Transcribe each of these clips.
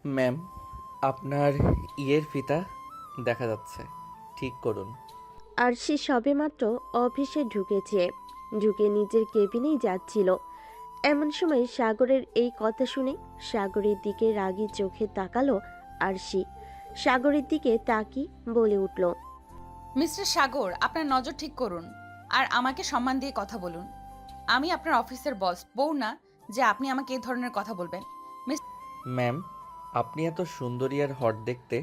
Ma'am, আপনার ইয়ের ফিতা দেখা যাচ্ছে, ঠিক করুন। আর সে সবেমাত্র অফিসে ঢুকেছে, ঢুকে নিজের কেবিনেই যাচ্ছিল। এমন সময় সাগরের এই কথা শুনে সাগরের দিকে রাগী চোখে তাকালো আরশি। সাগরের দিকে তাকিয়ে বলে উঠল, মিস্টার সাগর, আপনার নজর ঠিক করুন আর আমাকে সম্মান দিয়ে কথা বলুন। আমি আপনার অফিসের বস, বউ না যে আপনি আমাকে এই ধরনের কথা বলবেন। ম্যাম, আপনি এত সুন্দরী আর হট দেখতে,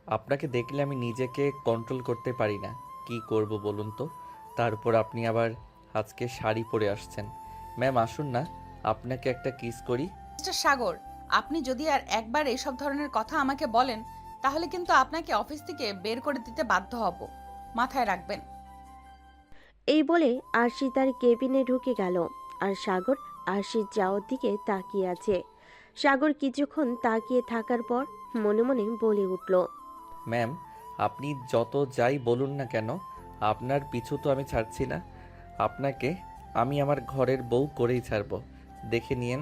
আপনাকে দেখলে আমি নিজেকে কন্ট্রোল করতে পারি না। কি করব বলুন তো? তার উপর আপনি আবার আজকে শাড়ি পরে আসছেন। ম্যাম আসুন না, আপনাকে একটা কিস করি। মিস্টার সাগর, আপনি যদি আর একবার এইসব ধরনের কথা আমাকে বলেন, তাহলে কিন্তু আপনাকে অফিস থেকে বের করে দিতে বাধ্য হব, মাথায় রাখবেন। এই বলে আরশি তার কেবিনে ঢুকে গেল। আর সাগর আরশির যাওয়ার দিকে তাকিয়ে আছে। সাগর কিছুক্ষণ তাকিয়ে থাকার পর মনে মনে বলে উঠল, ম্যাম, আপনি যত যাই বলুন না কেন, আপনার পিছু তো আমি ছাড়ছি না। আপনাকে আমি আমার ঘরের বউ করেই ছাড়ব, দেখে নিয়েন।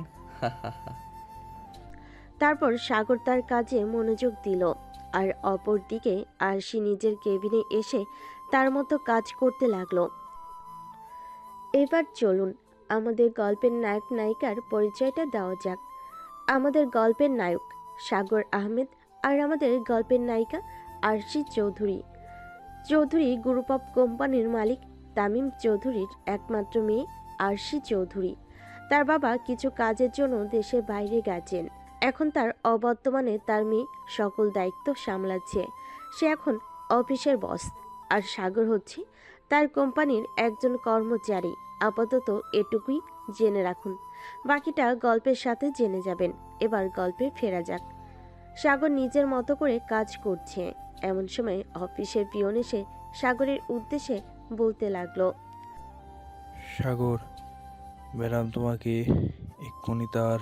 তারপর সাগর তার কাজে মনোযোগ দিল। আর অপর দিকে আরশি নিজের কেবিনে এসে তার মতো কাজ করতে লাগলো। এবার চলুন আমাদের গল্পের নায়ক নায়িকার পরিচয়টা দেওয়া যাক। আমাদের গল্পের নায়ক সাগর আহমেদ, আর আমাদের গল্পের নায়িকা আরশি চৌধুরী। চৌধুরী গ্রুপ অফ কোম্পানির মালিক তামিম চৌধুরীর একমাত্র মেয়ে আরশি চৌধুরী। তার বাবা কিছু কাজের জন্য দেশের বাইরে গেছেন। এখন তার অবর্তমানে তার মেয়ে সকল দায়িত্ব সামলাচ্ছে। সে এখন অফিসের বস। আর সাগর হচ্ছে তার কোম্পানির একজন কর্মচারী। আপাতত এটুকুই জেনে রাখুন, বাকিটা গল্পের সাথে জেনে যাবেন। এবার গল্পে ফেরা যাক। সাগর নিজের মতো করে কাজ করছে। এমন সময় অফিসের পিয়ন এসে সাগরের উদ্দেশ্যে বলতে লাগলো, সাগর, ম্যাডাম তোমাকে এক্ষুনি তার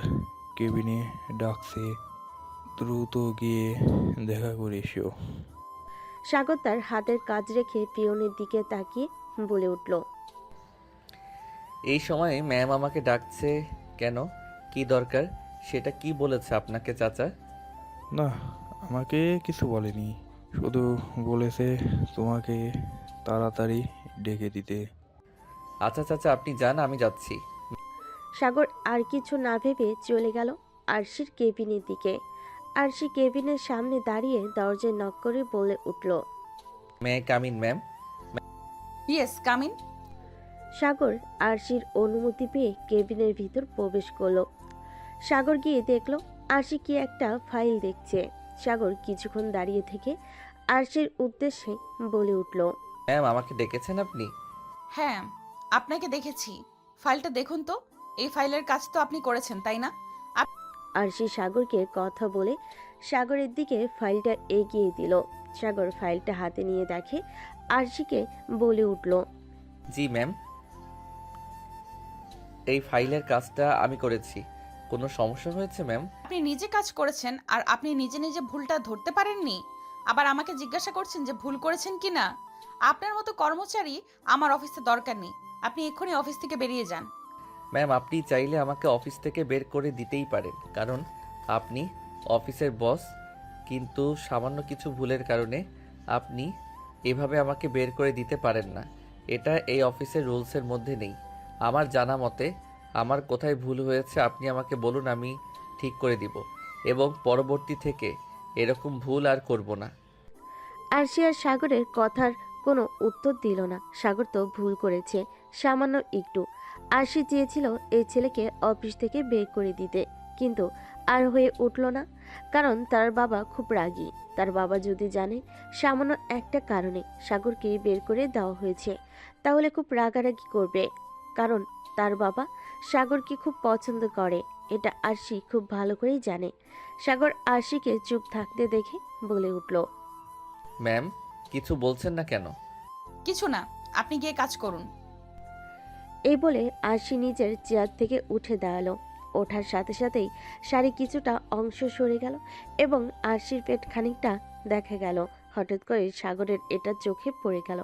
কেবিনে ডাকছে, দ্রুত গিয়ে দেখা করে এসো। সাগর তার হাতের কাজ রেখে পিয়নের দিকে তাকিয়ে বলে উঠল, এই সময়ে ম্যাম আমাকে ডাকছে কেন? কি দরকার? সেটা কি বলেছে আপনাকে চাচা? না, আমাকে কিছু বলেনি, শুধু বলেছে তোমাকে তাড়াতাড়ি ডেকে দিতে। আচ্ছা চাচা, আপনি যান, আমি যাচ্ছি। সাগর আর কিছু না ভেবে চলে গেল আরশির কেবিনের দিকে। আরশি কেবিনের সামনে দাঁড়িয়ে দরজায় নক করে বলে উঠল, may come in ma'am? Yes, come in. Sagar আরশির অনুমতি পেয়ে কেবিনের ভিতর প্রবেশ করলো। সাগর গিয়ে দেখলো আরশি কি একটা ফাইল দেখছে। সাগর কিছুক্ষণ দাঁড়িয়ে থেকে আরশির উদ্দেশ্যে বলে উঠল, ম্যাম আমাকে ডেকেছেন আপনি? হ্যাঁ, আপনাকে দেখেছি। ফাইলটা দেখুন তো। এই ফাইলের কাজ তো আপনি করেছেন, তাই না? আরশি সাগরকে কথা বলে সাগরের দিকে ফাইলটা এগিয়ে দিল। সাগর ফাইলটা হাতে নিয়ে দেখে আরশিকে বলে উঠল, জি ম্যাম, এই ফাইলের কাজটা আমি করেছি। কোনো সমস্যা হয়েছে ম্যাম? আপনি নিজে কাজ করেছেন আর আপনি নিজে নিজে ভুলটা ধরতে পারেননি, আবার আমাকে জিজ্ঞাসা করছেন যে ভুল করেছেন কিনা। আপনার মতো কর্মচারী আমার অফিসে দরকার নেই। আপনি এক্ষুনি অফিস থেকে বেরিয়ে যান। ম্যাম আপনি চাইলে আমাকে অফিস থেকে বের করে দিতেই পারেন, কারণ আপনি অফিসের বস। কিন্তু সামান্য কিছু ভুলের কারণে আপনি এভাবে আমাকে বের করে দিতে পারেন না। এটা এই অফিসের রুলসের মধ্যে নেই। আমার জানা মতে আমার কোথায় ভুল হয়েছে আপনি আমাকে বলুন, আমি ঠিক করে দিব এবং পরবর্তী থেকে এরকম ভুল আর করব না। আরশি আর সাগরের কথার কোনো উত্তর দিল না। সাগর তো ভুল করেছে সামান্য একটু। আরশি চেয়েছিল এই ছেলেকে অফিস থেকে বের করে দিতে, কিন্তু আর হয়ে উঠল না। কারণ তার বাবা খুব রাগী। তার বাবা যদি জানে সামান্য একটা কারণে সাগরকে বের করে দেওয়া হয়েছে, তাহলে খুব রাগারাগি করবে। কারণ তার বাবা সাগরকে খুব পছন্দ করে, এটা আরশি খুব ভালো করেই জানে। সাগর আরশিকে চুপ থাকতে দেখে বলে উঠল, ম্যাম কিছু বলছেন না কেন? কিছু না, আপনি গিয়ে কাজ করুন। এই বলে আরশি নিজের চেয়ার থেকে উঠে দাঁড়ালো। ওঠার সাথে সাথেই শাড়ি কিছুটা অংশ সরে গেল এবং আরশির পেট খানিকটা দেখা গেল। হঠাৎ করে সাগরের এটা চোখে পড়ে গেল।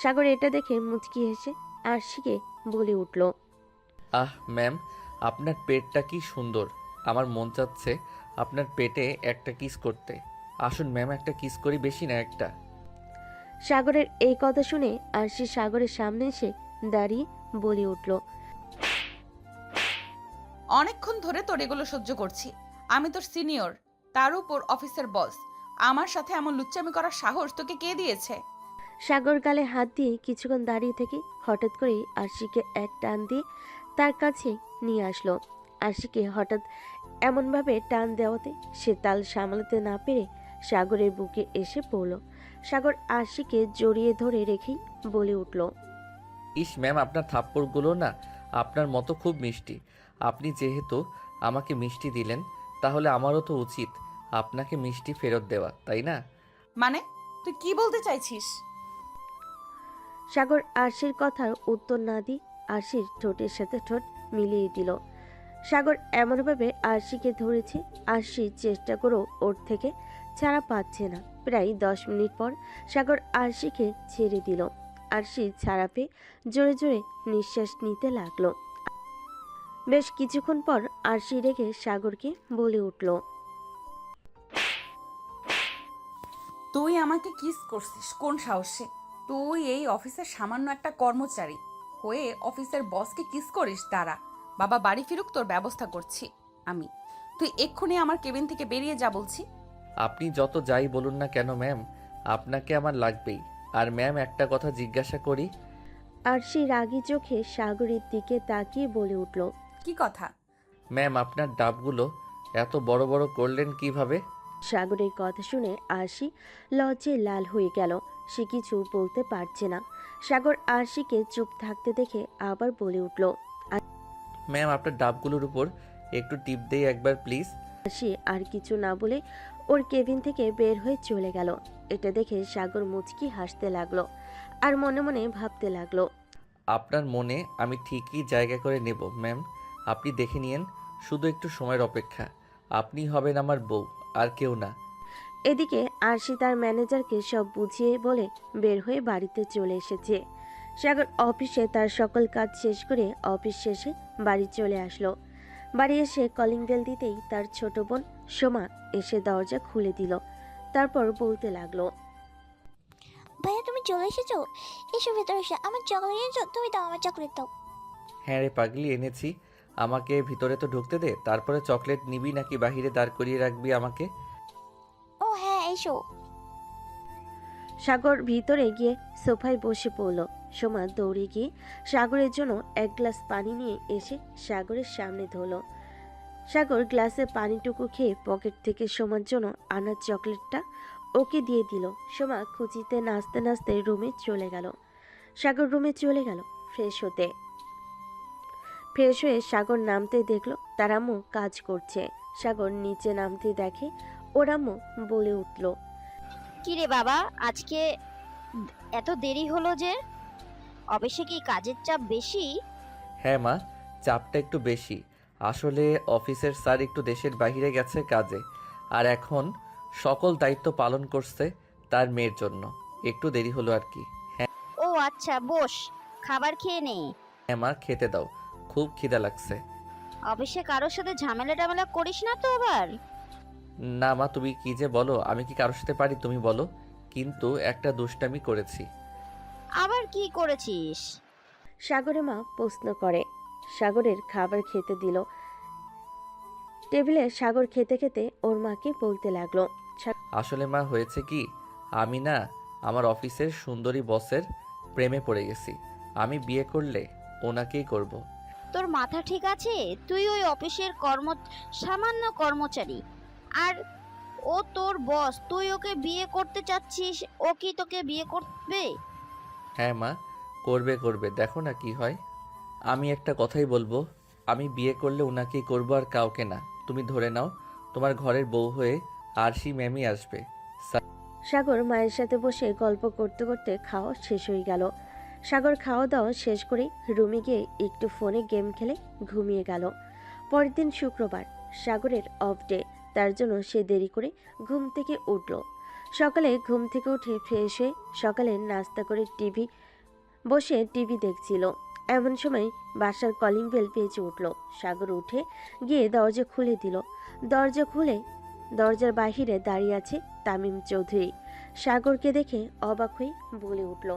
সাগর এটা দেখে মুচকি হেসে আরশিকে বলে উঠল, আহ ম্যাম, আপনার পেটটা কি সুন্দর। আমার মন চাচ্ছে আপনার পেটে একটা কিস করতে। আসুন ম্যাম, একটা কিস করি, বেশি না একটা। সাগরের এই কথা শুনে আরশি সাগরের সামনে এসে দাঁড়িয়ে বলে উঠল, অনেকক্ষণ ধরে তোর এগুলো সহ্য করছি। আমি তোর সিনিয়র, তার উপর অফিসের বস। আমার সাথে এমন লুচ্চামি করার সাহস তোকে কে দিয়েছে? সাগর গালে হাত দিয়ে কিছুক্ষণ দাঁড়িয়ে থেকে হঠাৎ করেই আরশিকে এক টান দিয়ে তার কাছে নিয়ে আসলো। আরশিকে হঠাৎ এমনভাবে টান দেওয়াতে সে তাল সামলাতে না পেরে সাগরের বুকে এসে পড়ল। সাগর আরশিকে জড়িয়ে ধরে রেখেই বলে উঠল, ইস ম্যাম, আপনার থাপ্পড়গুলো না আপনার মতো খুব মিষ্টি। আপনি যেহেতু আমাকে মিষ্টি দিলেন, তাহলে আমারও তো উচিত আপনাকে মিষ্টি ফেরত দেওয়া, তাই না? মানে তুই কি বলতে চাইছিস? সাগর আরশির কথার উত্তর না দিয়ে আরশির ঠোঁটের সাথে ঠোঁট মিলিয়ে দিল। সাগর এমনভাবে আরশিকে ধরেছে, আরশি চেষ্টা করেও ওর থেকে ছাড়া পাচ্ছে না। প্রায় 10 মিনিট পর সাগর আরশিকে ছেড়ে দিল। আরশি ছাড়া পেয়ে জোরে জোরে নিঃশ্বাস নিতে লাগলো। বেশ কিছুক্ষণ পর আরশি রেগে সাগরকে বলে উঠল, তুই আমাকে কিস করছিস কোন সাহসে? তুই এই অফিসের সামান্য একটা কর্মচারী হয়ে অফিসের বসকে কিস করিস? দাঁড়া, বাবা বাড়ি ফিরুক, তোর ব্যবস্থা করছি আমি। তুই এক্ষুনি আমার কেবিন থেকে বেরিয়ে যা বলছি। আপনি যত যাই বলুন না কেন ম্যাম, আপনাকে আমার লাগবেই। আর ম্যাম, একটা কথা জিজ্ঞাসা করি? আরশি রাগী চোখে সাগরের দিকে তাকিয়ে বলে উঠল, কি কথা? ম্যাম, আপনার ডাবগুলো এত বড় বড় করলেন কিভাবে? সাগরের কথা শুনে আরশি লজ্জায় লাল হয়ে গেল। সে কিছু বলতে পারছে না। সাগর আরশিকে চুপ থাকতে দেখে আবার বলে উঠল, ম্যাম, আপনার ডাবগুলোর উপর একটু টিপ দেই একবার প্লিজ। আরশি আর কিছু না বলে ওর কেবিন থেকে বের হয়ে চলে গেল। এটা দেখে সাগর মুচকি হাসতে লাগলো আর মনে মনে ভাবতে লাগলো, আপনার মনে আমি ঠিকই জায়গা করে নেব ম্যাম, আপনি দেখে নিয়েন। শুধু একটু সময়ের অপেক্ষা। আপনি হবেন আমার বউ, আর কেউ না। এদিকে আরশি তার ম্যানেজারকে সব বুঝিয়ে বলে বের হয়ে বাড়িতে চলে এসেছে। সাগর অফিসে তার সকল কাজ শেষ করে অফিস শেষে বাড়ি চলে আসলো। বাড়ি এসে কলিং বেল দিতেই তার ছোট বোন সোমা এসে দরজা খুলে দিল। তারপর বলতে লাগলো, ভাইয়া তুমি চলে এসেছো? এসো ভেতরে এসো, আমার চকলেট এনেছো? তুমি দাও, আমার চকলেট দাও। হ্যাঁ রে পাগলি, এনেছি। আমাকে ভিতরে তো ঢুকতে দে, তারপরে চকলেট নিবি নাকি বাহিরে দাঁড় করিয়ে রাখবি আমাকে? ও হ্যাঁ এসো। সাগর ভিতরে গিয়ে সোফায় বসে পড়ল। সোমা দৌড়ে গিয়ে সাগরের জন্য এক গ্লাস পানি নিয়ে এসে সাগরের সামনে ধরল। সাগর গ্লাসে পানিটুকু খেয়ে পকেট থেকে সোমার জন্য আনা চকলেটটা ওকে দিয়ে দিল। সোমা খুঁচিতে নাচতে নাচতে রুমে চলে গেল। সাগর রুমে চলে গেল ফ্রেশ হতে। ফ্রেশ হয়ে সাগর নামতে দেখলো তার আম্মু কাজ করছে। সাগর নিচে নামতে দেখে ওর আম্মু বলে উঠল, কি রে বাবা, আজকে এত দেরি হলো যে? অফিসে কি কাজের চাপ বেশি? হ্যাঁ মা, চাপটা একটু বেশি। আসলে অফিসের স্যার একটু দেশের বাইরে গেছে কাজে, আর এখন সকল দায়িত্ব পালন করছে তার মেয়ের জন্য। একটু দেরি হলো আর কি। ও আচ্ছা, বস, খাবার খেয়ে নে। হ্যাঁ মা, খেতে দাও, খুব খিদা লাগছে। অফিসে কারোর সাথে ঝামেলা টামেলা করিস না তো আবার? না মা, তুমি কি যে বলো, আমি কি কারোর সাথে পারি তুমি বলো? কিন্তু একটা দুষ্টামি করেছি। আবার কি করেছিস? সাগরের মা প্রশ্ন করে। সাগরের খাবার খেতে দিল। টেবিলে সাগর খেতে খেতে ওর মাকে বলতে লাগলো, আসলে মা, হয়েছে কি, আমি না আমার অফিসের সুন্দরী বসের প্রেমে পড়ে গেছি। আমি বিয়ে করলে ওনাকেই করব। তোর মাথা ঠিক আছে? তুই ওই অফিসের সামান্য কর্মচারী, আর ও তোর বস। তুই ওকে বিয়ে করতে চাচ্ছিস, ও কি তোকে বিয়ে করবে? হ্যাঁ মা, করবে করবে, দেখো না কি হয়। আমি একটা কথাই বলবো, আমি বিয়ে করলে ওনাকেই করবো, আর কাউকে না। তুমি ধরে নাও তোমার ঘরের বউ হয়ে আরশি ম্যামই আসবে। সাগর মায়ের সাথে বসে গল্প করতে করতে খাওয়া শেষ হয়ে গেল। সাগর খাওয়া দাওয়া শেষ করে রুমে গিয়ে একটু ফোনে গেম খেলে ঘুমিয়ে গেল। পরের দিন শুক্রবার, সাগরের অফ ডে, তার জন্য সে দেরি করে ঘুম থেকে উঠল। সকালে ঘুম থেকে উঠে ফ্রেশ হয়ে সকালে নাস্তা করে বসে টিভি দেখছিল। এমন সময় বাসার কলিং বেল বেজে উঠল। সাগর উঠে গিয়ে দরজা খুলে দিল। দরজা খুলে দরজার বাহিরে দাঁড়িয়ে আছে তামিম চৌধুরী। সাগরকে দেখে অবাক হয়ে বলে উঠল,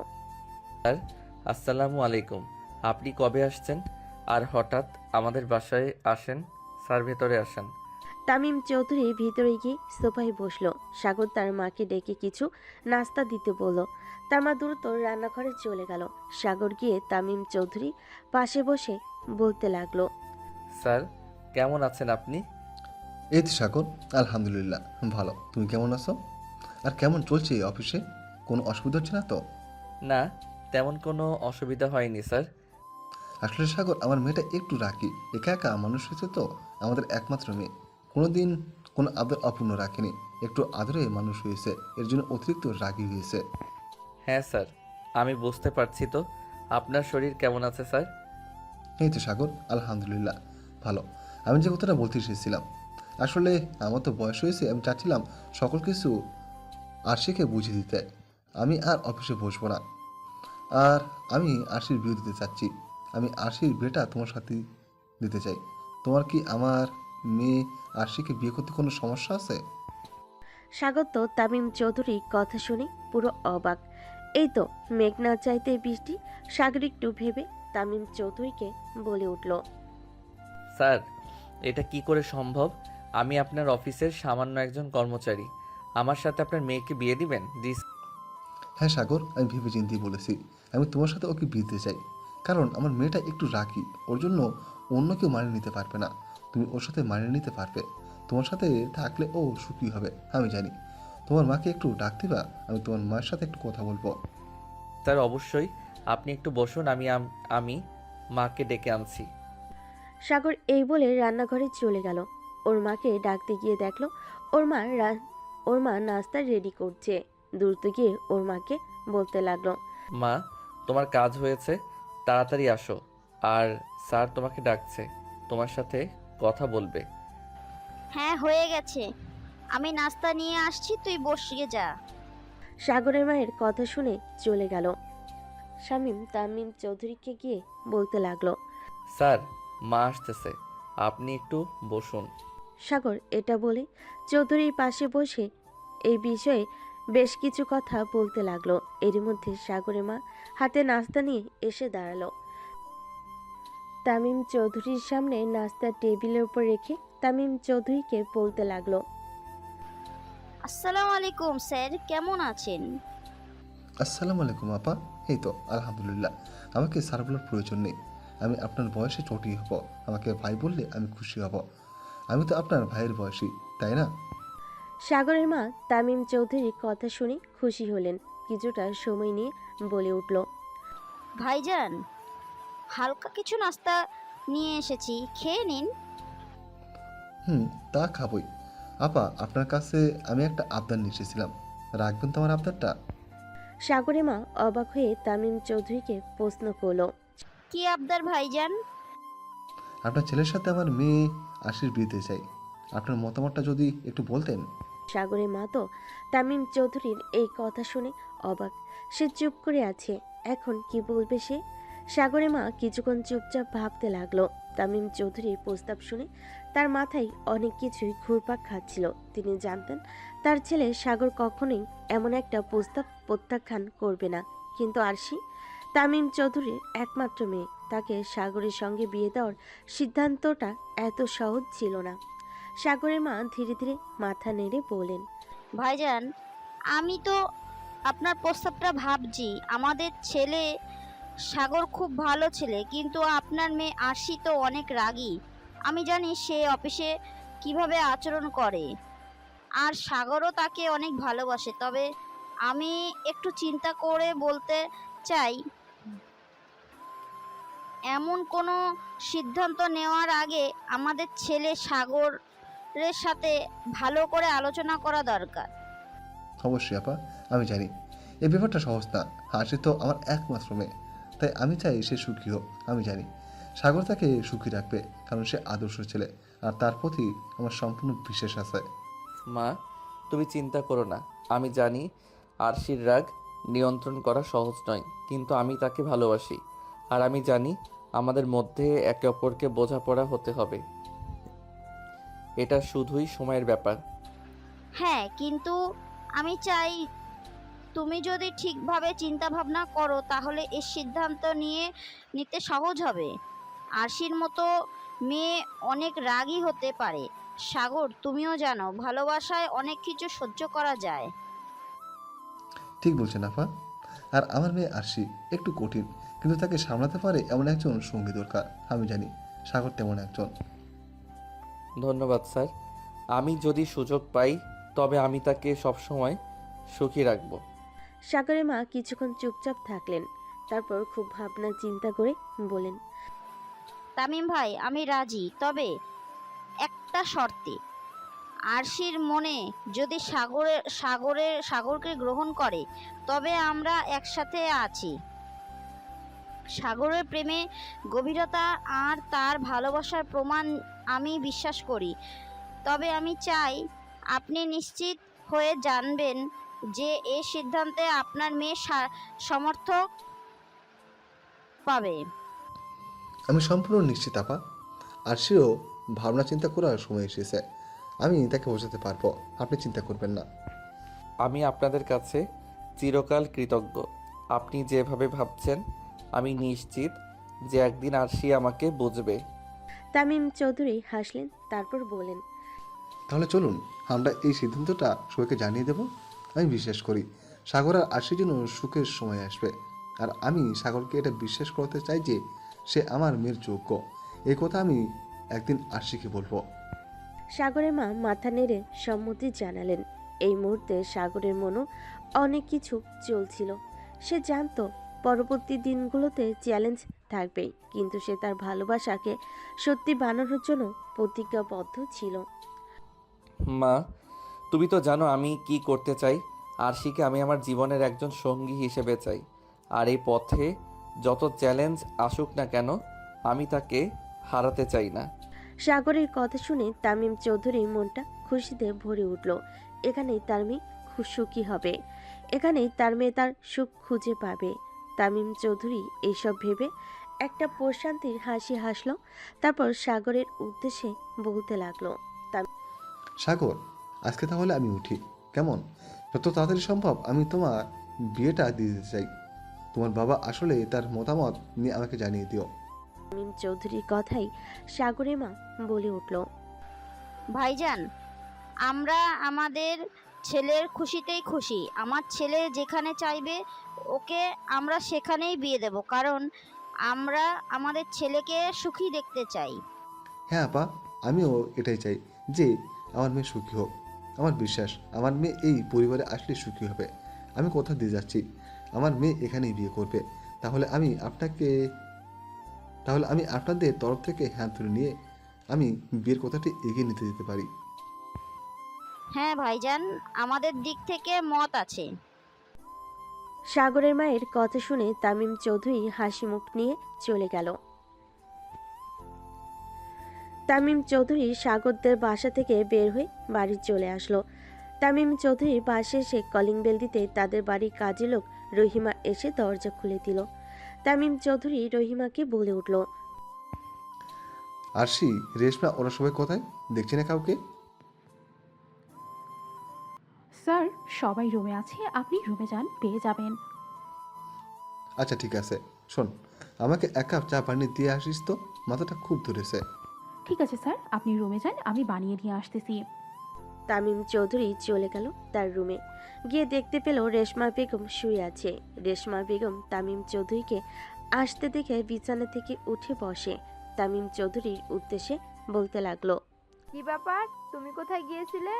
স্যার আসসালামু আলাইকুম। আপনি কবে আসছেন আর হঠাৎ আমাদের বাসায় আসেন? স্যার ভেতরে আসেন। তামিম চৌধুরী ভিতরে গিয়ে সোফায় বসলো। সাগর তার মাকে ডেকে কিছু নাস্তা দিতে বলল। তার মা দ্রুত রান্নাঘরে চলে গেল। সাগর গিয়ে তামিম চৌধুরী পাশে বসে বলতে লাগলো, স্যার কেমন আছেন আপনি? এই তো সাগর, আলহামদুলিল্লাহ ভালো। তুমি কেমন আছো? আর কেমন চলছে এই অফিসে? কোনো অসুবিধা হচ্ছে না তো? না, তেমন কোনো অসুবিধা হয়নি স্যার। আসলে সাগর, আমার মেয়েটা একটু রাগী, একা একা মানুষ হয়েছে তো, আমাদের একমাত্র মেয়ে। কোনোদিন কোনো আদর অপূর্ণ রাখেনি, একটু আদরে মানুষ হয়েছে, এর জন্য অতিরিক্ত রাগী হয়েছে। হ্যাঁ স্যার, আমি বুঝতে পারছি। তো আপনার শরীর কেমন আছে স্যার? এই তো সাগর, আলহামদুলিল্লাহ ভালো। আমি যে কথাটা বলতে এসেছিলাম, আসলে আমার তো বয়স হয়েছে, আমি চাচ্ছিলাম সকল কিছু আরশিকে বুঝিয়ে দিতে। আমি আর অফিসে বসবো না, আর আমি আরশির বিয়ে দিতে চাচ্ছি। আমি আরশির বিয়েটা তোমার সাথে দিতে চাই। তোমার কি আমার মেয়ে আরশিকে বিয়ে করতে কোনো সমস্যা আছে? সাগর তো তামিম চৌধুরীর কথা শুনে পুরো অবাক। এই তো মেঘ না চাইতে বৃষ্টি। সাগর একটু ভেবে তামিম চৌধুরীকে বলে উঠল, স্যার এটা কি করে সম্ভব? আমি আপনার অফিসের সামান্য একজন কর্মচারী, আমার সাথে আপনার মেয়েকে বিয়ে দিবেন? জি হ্যাঁ সাগর, আমি ভেবে চিন্তেই বলেছি। আমি তোমার সাথে ওকে বিয়ে দিতে চাই, কারণ আমার মেয়েটা একটু রাগী, ওর জন্য অন্য কেউ মানিয়ে নিতে পারবে না। তুমি ওর সাথে মানিয়ে নিতে পারবে, তোমার সাথে থাকলে ও সুখী হবে আমি জানি। তোমার মাকে একটু ডাক দিবা, আমি তোমার মায়ের সাথে একটু কথা বলবো। স্যার অবশ্যই, আপনি একটু বসুন, আমি মাকে ডেকে আনছি। সাগর এই বলে রান্নাঘরে চলে গেল। ওর মাকে ডাকতে গিয়ে দেখলো ওর মা নাস্তা রেডি করছে। দ্রুত গিয়ে ওর মাকে বলতে লাগলো, মা, তোমার কাজ হয়েছে, তাড়াতাড়ি আসো। আর স্যার তোমাকে ডাকছে, তোমার সাথে কথা বলবে। হ্যাঁ হয়ে গেছে, আমি নাস্তা নিয়ে আসছি, তুই বসিয়ে যা। সাগরের মায়ের কথা শুনে চলে গেল। শামীম তামিম চৌধুরীকে গিয়ে বলতে লাগলো, স্যার মা আসতেছে, আপনি একটু বসুন। সাগর এটা বলে চৌধুরীর পাশে বসে এই বিষয়ে বেশ কিছু কথা বলতে লাগলো। এরই মধ্যে সাগরের মা হাতে নাস্তা নিয়ে এসে দাঁড়ালো। তামিম চৌধুরীর সামনে নাস্তা টেবিলের উপর রেখে তামিম চৌধুরীকে বলতে লাগলো, আসসালামু আলাইকুম স্যার, কেমন আছেন? আসসালামু আলাইকুম আপা। এই তো আলহামদুলিল্লাহ। আমাকে স্যার বলার প্রয়োজন নেই, আমি আপনার বয়সে ছোটই হব। আমাকে ভাই বললে আমি খুশি হব। আমি তো আপনার ভাইয়ের বয়সী, তাই না? সাগরের মা তামিম চৌধুরীর কথা শুনে খুশি হলেন। কিছুটা সময় নিয়ে বলে উঠল, ভাইজান, হালকা কিছু নাস্তা নিয়ে এসেছি, খেয়ে নিন। তা খাবই। আপা, আপনার কাছে আমি একটা আবদার নিয়ে এসেছিলাম, রাখবেন তো আমার আবদারটা? সাগরের মা অবাক হয়ে তামিম চৌধুরীকে প্রশ্ন করলো, কি আবদার ভাইজান? আপনার ছেলের সাথে আমার মেয়ে আশির বিয়েতে চাই, আপনার মতামতটা যদি একটু বলতেন। সাগরের মা তো তামিম চৌধুরীর এই কথা শুনে অবাক। সে চুপ করে আছে, এখন কি বলবে সে। সাগরের মা কিছুক্ষণ চুপচাপ ভাবতে লাগলো। তামিম চৌধুরীর প্রস্তাব শুনে তার মাথায় অনেক কিছুই ঘুরপাক খাচ্ছিল। তিনি জানতেন তার ছেলে সাগর কখনোই এমন একটা প্রস্তাব প্রত্যাখ্যান করবে না। কিন্তু আরশি তামিম চৌধুরীর একমাত্র মেয়ে, তাকে সাগরের সঙ্গে বিয়ে দেওয়ার সিদ্ধান্তটা এত সহজ ছিল না। সাগরের মা ধীরে ধীরে মাথা নেড়ে বলেন, ভাইজান, আমি তো আপনার প্রস্তাবটা ভাবছি। আমাদের ছেলে সাগর খুব ভালো ছেলে, কিন্তু আপনার মেয়ে আরশি তো অনেক রাগী। আমি জানি সে অফিসে কিভাবে আচরণ করে, আর সাগরও তাকে অনেক ভালোবাসে। তবে আমি একটু চিন্তা করে বলতে চাই, এমন কোনো সিদ্ধান্ত নেওয়ার আগে আমাদের ছেলে সাগরের সাথে ভালো করে আলোচনা করা দরকার। অবশ্যই আপা, আমি জানি এই ব্যাপারটা সহজ না। হাসি তো আমার একমাত্র মেয়ে, তাই আমি চাই সে সুখী হোক। আমি জানি সাগর তাকে সুখী রাখবে, কারণ সে আদর্শ ছেলে, আর তার প্রতি আমার সম্পূর্ণ বিশ্বাস আছে। মা, তুমি চিন্তা করো না। আমি জানি আরশির রাগ নিয়ন্ত্রণ করা সহজ নয়, কিন্তু আমি তাকে ভালোবাসি। আর আমি জানি আমাদের মধ্যে একে অপরকে বোঝাপড়া হতে হবে। এটা শুধুই সময়ের ব্যাপার। হ্যাঁ, কিন্তু আমি চাই তুমি যদি ঠিকভাবে চিন্তা ভাবনা করো তাহলে এই সিদ্ধান্ত নিতে সহজ হবে। আরশির মতো মেয়ে অনেক রাগী হতে পারে। সাগর, তুমিও জানো ভালোবাসায় অনেক কিছু সহ্য করা যায়। ঠিক বলছেন আফা। আর আমার মেয়ে আরশি একটু কঠিন, কিন্তু তাকে সামলাতে পারে এমন একজন সঙ্গী দরকার। আমি জানি সাগর তেমন একজন। ধন্যবাদ স্যার। আমি যদি সুযোগ পাই তবে আমি তাকে সবসময় সুখী রাখব। সাগরের মা কিছুক্ষণ চুপচাপ থাকলেন, তারপর খুব ভাবনা চিন্তা করে বলেন, তামিম ভাই, আমি রাজি, তবে একটা শর্তে। আরশির মনে যদি সাগরকে গ্রহণ করে তবে আমরা একসাথে আছি। সাগরের প্রেমে গভীরতা আর তার ভালোবাসার প্রমাণ আমি বিশ্বাস করি। তবে আমি চাই আপনি নিশ্চিত হয়ে জানবেন যে এই সিদ্ধান্তে আপনার মেয়ে সমর্থক পাবে। আমি সম্পূর্ণ নিশ্চিত আপা। আরশিরও ভাবনা চিন্তা করার সময় এসেছে। আমি তাকে বোঝাতে পারবো, আপনি চিন্তা করবেন না। আমি আপনাদের কাছে চিরকাল কৃতজ্ঞ। আপনি যেভাবে ভাবছেন আমি নিশ্চিত যে একদিন আরশি আমাকে বুঝবে। তামিম চৌধুরী হাসলেন, তারপর বলেন, তাহলে চলুন আমরা এই সিদ্ধান্তটা সবাইকে জানিয়ে দেব। আমি বিশ্বাস করি সাগর আর আরশির জন্য সুখের সময় আসবে। আর আমি সাগরকে এটা বিশ্বাস করতে চাই যে সে আমার মেয়ের যোগ্য। এই কথা আমি একদিন আরশিকে বলবো। সাগরের মা মাথা নেড়ে সম্মতি জানালেন। এই মুহূর্তে সাগরের মনও অনেক কিছু চলছিল। সে জানতো পরবর্তী দিনগুলোতে চ্যালেঞ্জ থাকবেই, কিন্তু সে তার ভালোবাসাকে সত্যি বানানোর জন্য প্রতিজ্ঞাবদ্ধ ছিল। মা, তুমি তো জানো আমি কি করতে চাই। আরশিকে আমি আমার জীবনের একজন সঙ্গী হিসেবে চাই। আর এই পথে যত চ্যালেঞ্জ আসুক না কেন আমি তাকে হারাতে চাই না। সাগরের কথা শুনে তামিম চৌধুরীর মনটা খুশিতে ভরে উঠল। এখানেই তার মেয়ে সুখী হবে, এখানেই তার মেয়ে তার সুখ খুঁজে পাবে। তামিম চৌধুরী এইসব ভেবে একটা প্রশান্তির হাসি হাসল, তারপর সাগরের উদ্দেশ্যে বলতে লাগলো, সাগর, আজকে তাহলে আমি উঠি, কেমন? যত তাড়াতাড়ি সম্ভব আমি তোমার বিয়েটা দিয়ে দিতে চাই। তোমার বাবা আসলে তার মতামত নিয়ে আমাকে জানিয়ে দিও। তামিম চৌধুরীর কথাই সাগরের মা বলে উঠল, ভাইজান, আমরা আমাদের ছেলের খুশিতেই খুশি। আমার ছেলে যেখানে চাইবে ওকে আমরা সেখানেই বিয়ে দেব, কারণ আমরা আমাদের ছেলেকে সুখী দেখতে চাই। হ্যাঁ আপা, আমিও এটাই চাই যে আমার মেয়ে সুখী হোক। আমার বিশ্বাস আমার মেয়ে এই পরিবারে আসলে সুখী হবে। আমি কথা দিয়ে যাচ্ছি, আমার মেয়ে এখানেই বিয়ে করবে। তাহলে আমি আপনাদের তরফ থেকে হ্যাঁ তুলে নিয়ে আমি বিয়ের কথাটি এগিয়ে নিতে যেতে পারি। হ্যাঁ ভাইজান, আমাদের দিক থেকে মত আছে। সাগরের মায়ের কথা শুনে তামিম চৌধুরী হাসি মুখ নিয়ে চলে গেল। তামিম চৌধুরী সাগরদের বাসা থেকে বের হয়ে বাড়ি চলে আসলো। তামিম চৌধুরীর পাশে এসে কলিং বেল দিতে তাদের বাড়ির কাজের লোক রহিমা এসে দরজা খুলে দিল। তামিম চৌধুরী রহিমাকে বলে উঠল, আরশি, রেশমা, ওরা সবাই কোথায়? দেখছি না কাউকে। স্যার, সবাই রুমে আছে, আপনি রুমে যান, পেয়ে যাবেন। আচ্ছা ঠিক আছে, শোন, আমাকে এক কাপ চা বানিয়ে দিয়ে আসিস তো, মাথাটা খুব ধরেছে। ঠিক আছে স্যার, আপনি রুমে যান, আমি বানিয়ে নিয়ে আসতেছি। তামিম চৌধুরী চলে গেল তার রুমে। গিয়ে দেখতে পেল রেশমা বেগম শুয়ে আছে। রেশমা বেগম তামিম চৌধুরীকে আসতে দেখে বিছানা থেকে উঠে বসে। তামিম চৌধুরীর উদ্দেশ্যে বলতে লাগলো, কি ব্যাপার, তুমি কোথায় গিয়েছিলে?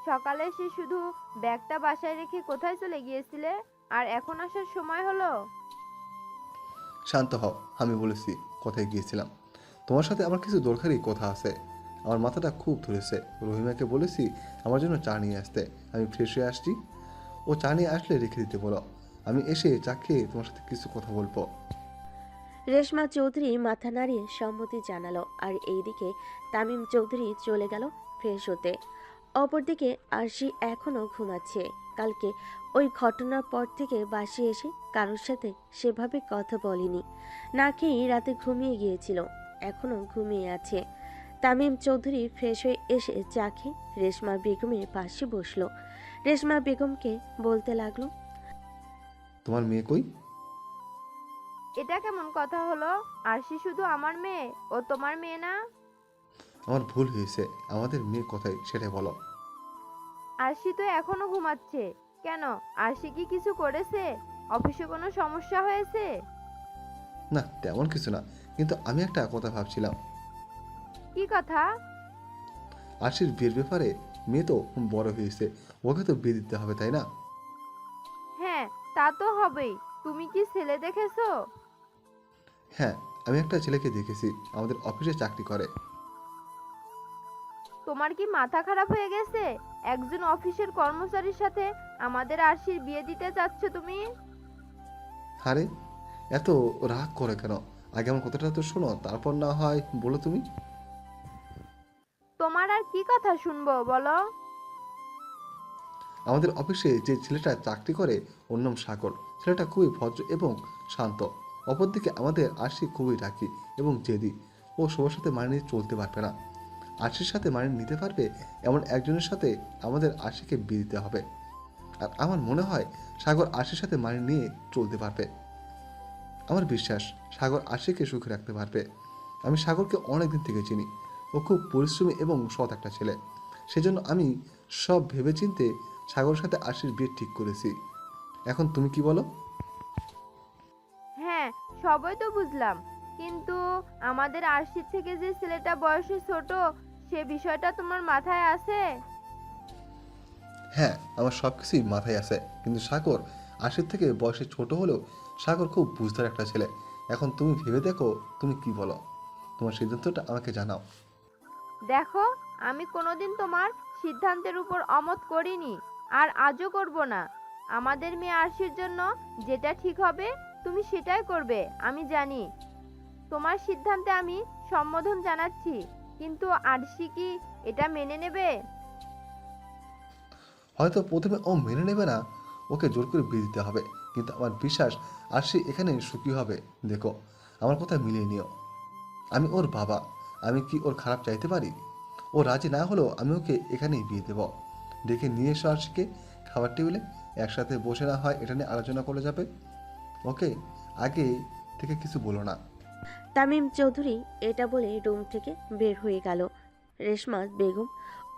সকালে এসে শুধু ব্যাগটা বাসায় রেখে কোথায় চলে গিয়েছিলে, আর এখন আসার সময় হলো? শান্ত হও, আমি বলেছি কোথায় গিয়েছিলাম। তোমার সাথে আমার কিছু দরকারি কথা আছে। আমার মাথাটা খুব ধরেছে। রহিমাকে বলেছি আমার জন্য চা নিয়ে আসতে। আমি ফ্রেশ হয়ে আসছি, ও চা নিয়ে আসলে রেখে দিতে বলো। আমি এসে চা খেয়ে তোমার সাথে কিছু কথা বলবো। রেশমা চৌধুরী মাথা নাড়িয়ে সম্মতি জানালো। আর এইদিকে তামিম চৌধুরী চলে গেল ফ্রেশ হতে। অপরদিকে আরশি এখনও ঘুমাচ্ছে। কালকে ওই ঘটনার পর থেকে বাসে এসে কারোর সাথে সেভাবে কথা বলেনি। না খেয়েই রাতে ঘুমিয়ে গিয়েছিল, এখনও ঘুমিয়ে আছে। তামিম চৌধুরী ফ্রেশ হয়ে এসে চা খেয়ে রেশমা বেগমের পাশে বসলো। রেশমা বেগমকে বলতে লাগলো, তোমার মেয়ে কই? এটা কেমন কথা হলো? আরশি শুধু আমার মেয়ে, ও তোমার মেয়ে না? আমার ভুল হয়েছে, আমাদের মেয়ে কোথায় সেটাই বলো। আরশি তো এখনো ঘুমাচ্ছে। কেন, আরশি কি কিছু করেছে? অফিসে কোনো সমস্যা হয়েছে? না তেমন কিছু না, কিন্তু আমি একটা কথা ভাবছিলাম। কি কথা? আরশির বিয়ের ব্যাপারে। মেয়ে তো বড় হয়েছে, ওকে তো বিয়ে দিতে হবে তাই না? হ্যাঁ, তা তো হবেই। তুমি কি ছেলে দেখেছো? হ্যাঁ, আমি একটা ছেলেকে দেখেছি, আমাদের অফিসে চাকরি করে। তোমার কি মাথা খারাপ হয়ে গেছে? একজন অফিসের কর্মচারীর সাথে আমাদের আরশির বিয়ে দিতে চাচ্ছ তুমি? আরে এত রাগ করে কেন? আগে আমার কথাটা তো শোনো, তারপর না হয় বলো তুমি। তোমার আর কি কথা শুনবো বলো? আমাদের অফিসে যে ছেলেটা চাকরি করে ওর নাম সাগর। ছেলেটা খুবই ভদ্র এবং শান্ত। অপরদিকে আমাদের আরশি খুবই রাগী এবং জেদি। ও সবার সাথে মানিয়ে নিয়ে চলতে পারবে না। আরশির সাথে মানিয়ে নিতে পারবে এমন একজনের সাথে আমাদের আরশিকে বিয়ে দিতে হবে। আর আমার মনে হয় সাগর আরশির সাথে মানিয়ে নিয়ে চলতে পারবে। আমার বিশ্বাস সাগর আরশিকে সুখে রাখতে পারবে। আমি সাগরকে অনেকদিন থেকে চিনি। ও খুব পরিশ্রমী এবং সৎ একটা ছেলে। সেজন্য আমি সব ভেবেচিন্তে সাগরের সাথে আরশির বিয়ে ঠিক করেছি। এখন তুমি কি বলো? হ্যাঁ, সবই তো বুঝলাম, কিন্তু আমাদের আরশির থেকে যে ছেলেটা বয়সে ছোট, সে বিষয়টা তোমার মাথায় আছে? হ্যাঁ, আমার সব কিছুই মাথায় আছে, কিন্তু সাগর আশির থেকে বয়সে ছোট হলেও সাগর খুব বুঝদার একটা ছেলে। এখন তুমি ভেবে দেখো, তুমি কি বলো? তোমার সিদ্ধান্তটা আমাকে জানাও। দেখো, আমি কোনোদিন তোমার সিদ্ধান্তের উপর অমত করিনি, আর আজও করব না। আমাদের মেয়ে আরশির জন্য যেটা ঠিক হবে তুমি সেটাই করবে, আমি জানি। তোমার সিদ্ধান্তে আমি সম্বোধন জানাচ্ছি, কিন্তু আরশি কি এটা মেনে নেবে? হয়তো প্রথমে ও মেনে নেবে না, ওকে জোর করে বিয়ে দিতে হবে, কিন্তু আমার বিশ্বাস আরশি এখানে সুখী হবে। দেখো, আমার কথা মিলিয়ে নিও। আমি ওর বাবা, আমি কি ওর খারাপ চাইতে পারি? ও রাজি না হলেও আমি ওকে এখানেই বিয়ে দেব। ডেকে নিয়ে এসো আরশিকে খাবার টেবিলে, একসাথে বসে না হয় এটা নিয়ে আলোচনা করে যাবে। ওকে আগে থেকে কিছু বলো না। তামিম চৌধুরী এটা বলে রুম থেকে বের হয়ে গেল। রেশমা বেগম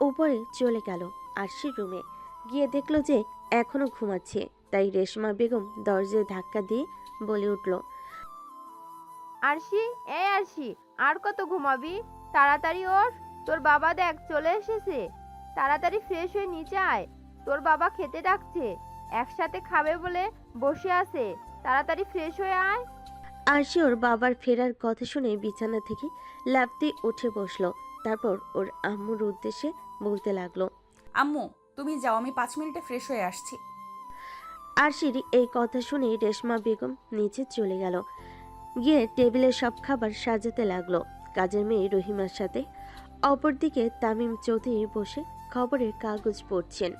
উপরে চলে গেল আরশির রুমে। গিয়ে দেখলো যে এখনো ঘুমাচ্ছে। তাই রেশমা বেগম দরজায় ধাক্কা দিয়ে বলে উঠল, আরশি, এই আরশি, আর কত ঘুমাবি? তাড়াতাড়ি ওঠ, তোর বাবা দেখ চলে এসেছে। তাড়াতাড়ি ফ্রেশ হয়ে নিচে আয়, তোর বাবা খেতে ডাকছে, একসাথে খাবে বলে বসে আছে। তাড়াতাড়ি ফ্রেশ হয়ে আয়। আরশি ওর বাবার ফেরার কথা শুনে বিছানা থেকে লাফ দিয়ে উঠে বসলো। তারপর ওর আম্মুর উদ্দেশ্যে বলতে লাগলো, আম্মু, তুমি যাও, আমি 5 মিনিটে ফ্রেশ হয়ে আসছি। আরশির এই কথা শুনে রেশমা বেগম নিচে চলে গেল। গিয়ে টেবিলে সব খাবার সাজাতে লাগলো কাজের মেয়ে রহিমার সাথে। অপরদিকে তামিম চৌধুরী বসে খবরের কাগজ পড়ছেন।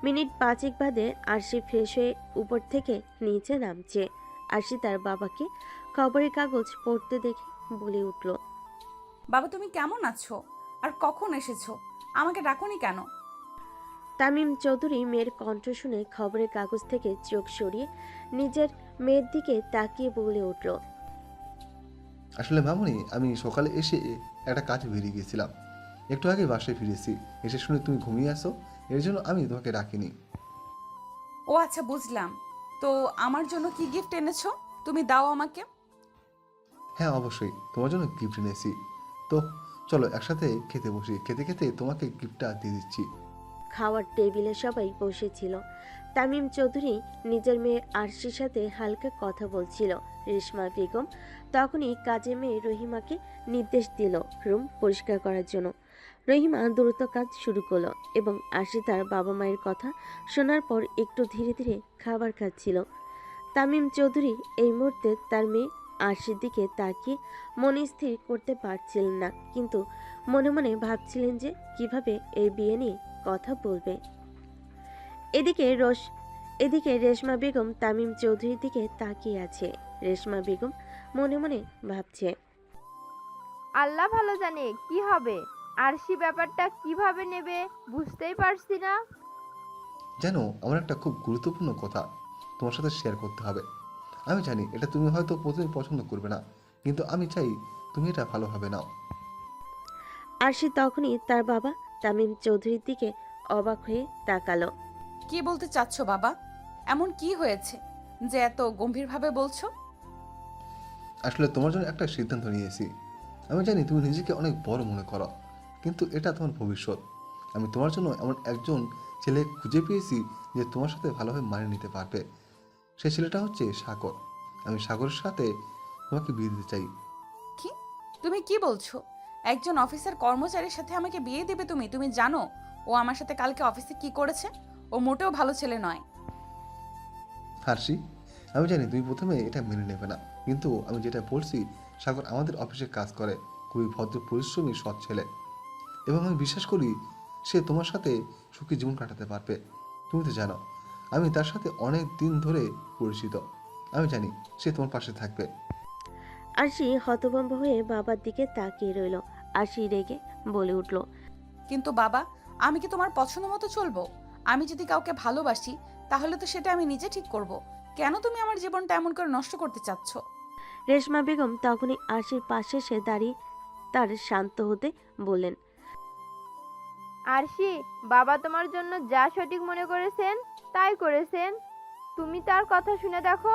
মিনিট 5 বাদে আরশি ফ্রেশ হয়ে উপর থেকে নিচে নামছে। আরশি তার বাবাকে খবরের কাগজ পড়তে দেখে বলে উঠল, বাবা, তুমি কেমন আছো? আর কখন এসেছো? আমাকে ডাকোনি কেন? তামিম চৌধুরী মেয়ের কণ্ঠ শুনে খবরের কাগজ থেকে চোখ সরিয়ে নিজের মেয়ের দিকে তাকিয়ে বলে উঠল, আসলে মামুনি, আমি সকালে এসে একটা কাজে বেরিয়ে গিয়েছিলাম। একটু আগে বাসায় ফিরেছি। এসে শুনে তুমি ঘুমিয়ে আসো, এর জন্য আমি তোমাকে ডাকিনি। ও আচ্ছা, বুঝলাম। তো আমার জন্য কি গিফট এনেছো? তুমি দাও আমাকে। হ্যাঁ অবশ্যই, তোমার জন্য গিফট এনেছি। তো চলো একসাথে খেতে বসি, খেতে খেতে তোমাকে গিফটটা দিয়ে দিচ্ছি। খাওয়ার টেবিলে সবাই বসেছিল। তামিম চৌধুরী নিজের মেয়ে আরশির সাথে হালকা কথা বলছিল। রেশমা বেগম তখনই কাজের মেয়ে রহিমাকে নির্দেশ দিল রুম পরিষ্কার করার জন্য। রহিমা দ্রুত কাজ শুরু করলো এবং আরশি তার বাবা মায়ের কথা শোনার পর একটু ধীরে ধীরে খাবার খাচ্ছিল। তামিম চৌধুরী এই মুহূর্তে তার মেয়ে আরশির দিকে তাকিয়ে মনে স্থির করতে পারছিলেন না, কিন্তু মনে মনে ভাবছিলেন যে কিভাবে এই বিয়ে নিয়ে কথা বলবে। এদিকে রেশমা বেগম তামিম চৌধুরীর দিকে তাকিয়ে আছে। রেশমা বেগম মনে মনে ভাবছে, আল্লাহ ভালো জানে কি হবে। আরশি ব্যাপারটা কিভাবে নেবে বুঝতেই পারছি না। জানো, আমার একটা খুব গুরুত্বপূর্ণ কথা তোমার সাথে শেয়ার করতে হবে। আমি জানি এটা তুমি হয়তো প্রথমে পছন্দ করবে না, কিন্তু আমি চাই তুমি এটা ভালোভাবে নাও। আরশি তখনই তার বাবা তামিম চৌধুরীর দিকে অবাক হয়ে তাকালো। কি বলতে চাচ্ছ বাবা? এমন কি হয়েছে যে এত গম্ভীরভাবে বলছো? আসলে তোমার জন্য একটা সিদ্ধান্ত নিয়েছি। আমি জানি তুমি নিজেকে অনেক বড় মনে করো, কিন্তু এটা তোমার ভবিষ্যৎ। আমি তোমার জন্য এমন একজন ছেলে খুঁজে পেয়েছি যে তোমার সাথে ভালোভাবে মানিয়ে নিতে পারবে। সেই ছেলেটা হচ্ছে সাগর। আমি সাগরের সাথে তোমাকে বিয়ে দিতে চাই। কি? তুমি কি বলছো? একজন অফিসার কর্মচারীর সাথে আমাকে বিয়ে দেবে তুমি? তুমি জানো ও আমার সাথে কালকে অফিসে কি করেছে? ও মোটেও ভালো ছেলে নয়। হার্ষি, আমি জানি তুমি প্রথমে এটা মেনে নেবে না, কিন্তু আমি যেটা বলছি, সাগর আমাদের অফিসে কাজ করে, খুবই ভদ্র পরিশ্রমী সৎ ছেলে, এবং আমি বিশ্বাস করি সে তোমার সাথে সুখী জীবন কাটাতে পারবে। তুমি তো জানো আমি তার সাথে অনেক দিন ধরে পরিচিত। আমি জানি সে তোমার পাশে থাকবে। আরশি হতভম্ব হয়ে বাবার দিকে তাকিয়ে রইল। আরশি রেগে বলে উঠল, কিন্তু বাবা, আমি কি তোমার পছন্দ মতো চলবো? আমি যদি কাউকে ভালোবাসি তাহলে তো সেটা আমি নিজে ঠিক করব। কেন তুমি আমার জীবনটা এমন করে নষ্ট করতে চাচ্ছ? রেশমা বেগম তখনই আরশির পাশে এসে দাঁড়িয়ে তার শান্ত হতে বললেন। আরশি, বাবা তোমার জন্য যা সঠিক মনে করেছেন তাই করেছেন। তুমি তার কথা শুনে দেখো।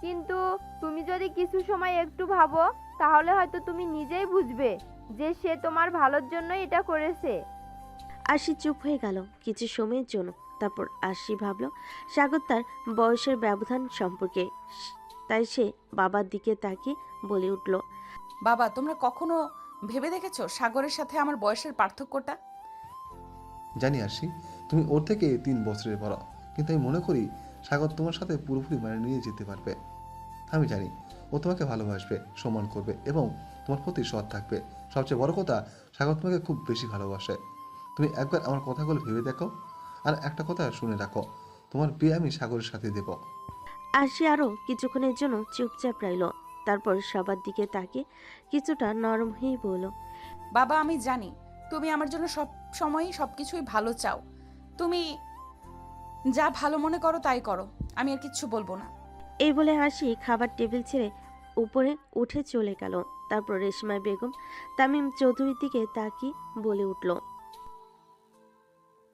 কিন্তু তুমি যদি কিছু সময় একটু ভাবো তাহলে হয়তো তুমি নিজেই বুঝবে যে সে তোমার ভালোর জন্যই এটা করেছে। আরশি চুপ হয়ে গেল কিছু সময়ের জন্য। তারপর আরশি ভাবল সাগর তার বয়সের ব্যবধান সম্পর্কে, তাই সে বাবার দিকে তাকিয়ে বলে উঠল, বাবা, তোমরা কখনো ভেবে দেখেছো সাগরের সাথে আমার বয়সের পার্থক্যটা? জানি আরশি, তুমি ওর থেকে 3 বছরের বড়, কিন্তু আমি মনে করি সাগর তোমার সাথে পুরোপুরি মানিয়ে নিয়ে যেতে পারবে। আমি জানি ও তোমাকে ভালোবাসবে, সম্মান করবে এবং তোমার প্রতি সৎ থাকবে। সবচেয়ে বড় কথা, সাগর তোমাকে খুব বেশি ভালোবাসে। তুমি একবার আমার কথাগুলো ভেবে দেখো, আর একটা কথা শুনে রাখো, তোমার বিয়ে আমি সাগরের সাথে দেব। আরশি আরও কিছুক্ষণের জন্য চুপচাপ রইল। তারপর সবার দিকে তাকিয়ে কিছুটা নরম হয়ে বলল, বাবা, আমি জানি তুমি আমার জন্য সব সময়ই সবকিছুই ভালো চাও। তুমি যা ভালো মনে করো তাই করো, আমি আর কিচ্ছু বলবো না। এই বলে হাসি খাবার টেবিল ছেড়ে উপরে উঠে চলে গেল। তারপর রেশমা বেগম তামিম চৌধুরীর দিকে তাকিয়ে বলে উঠল,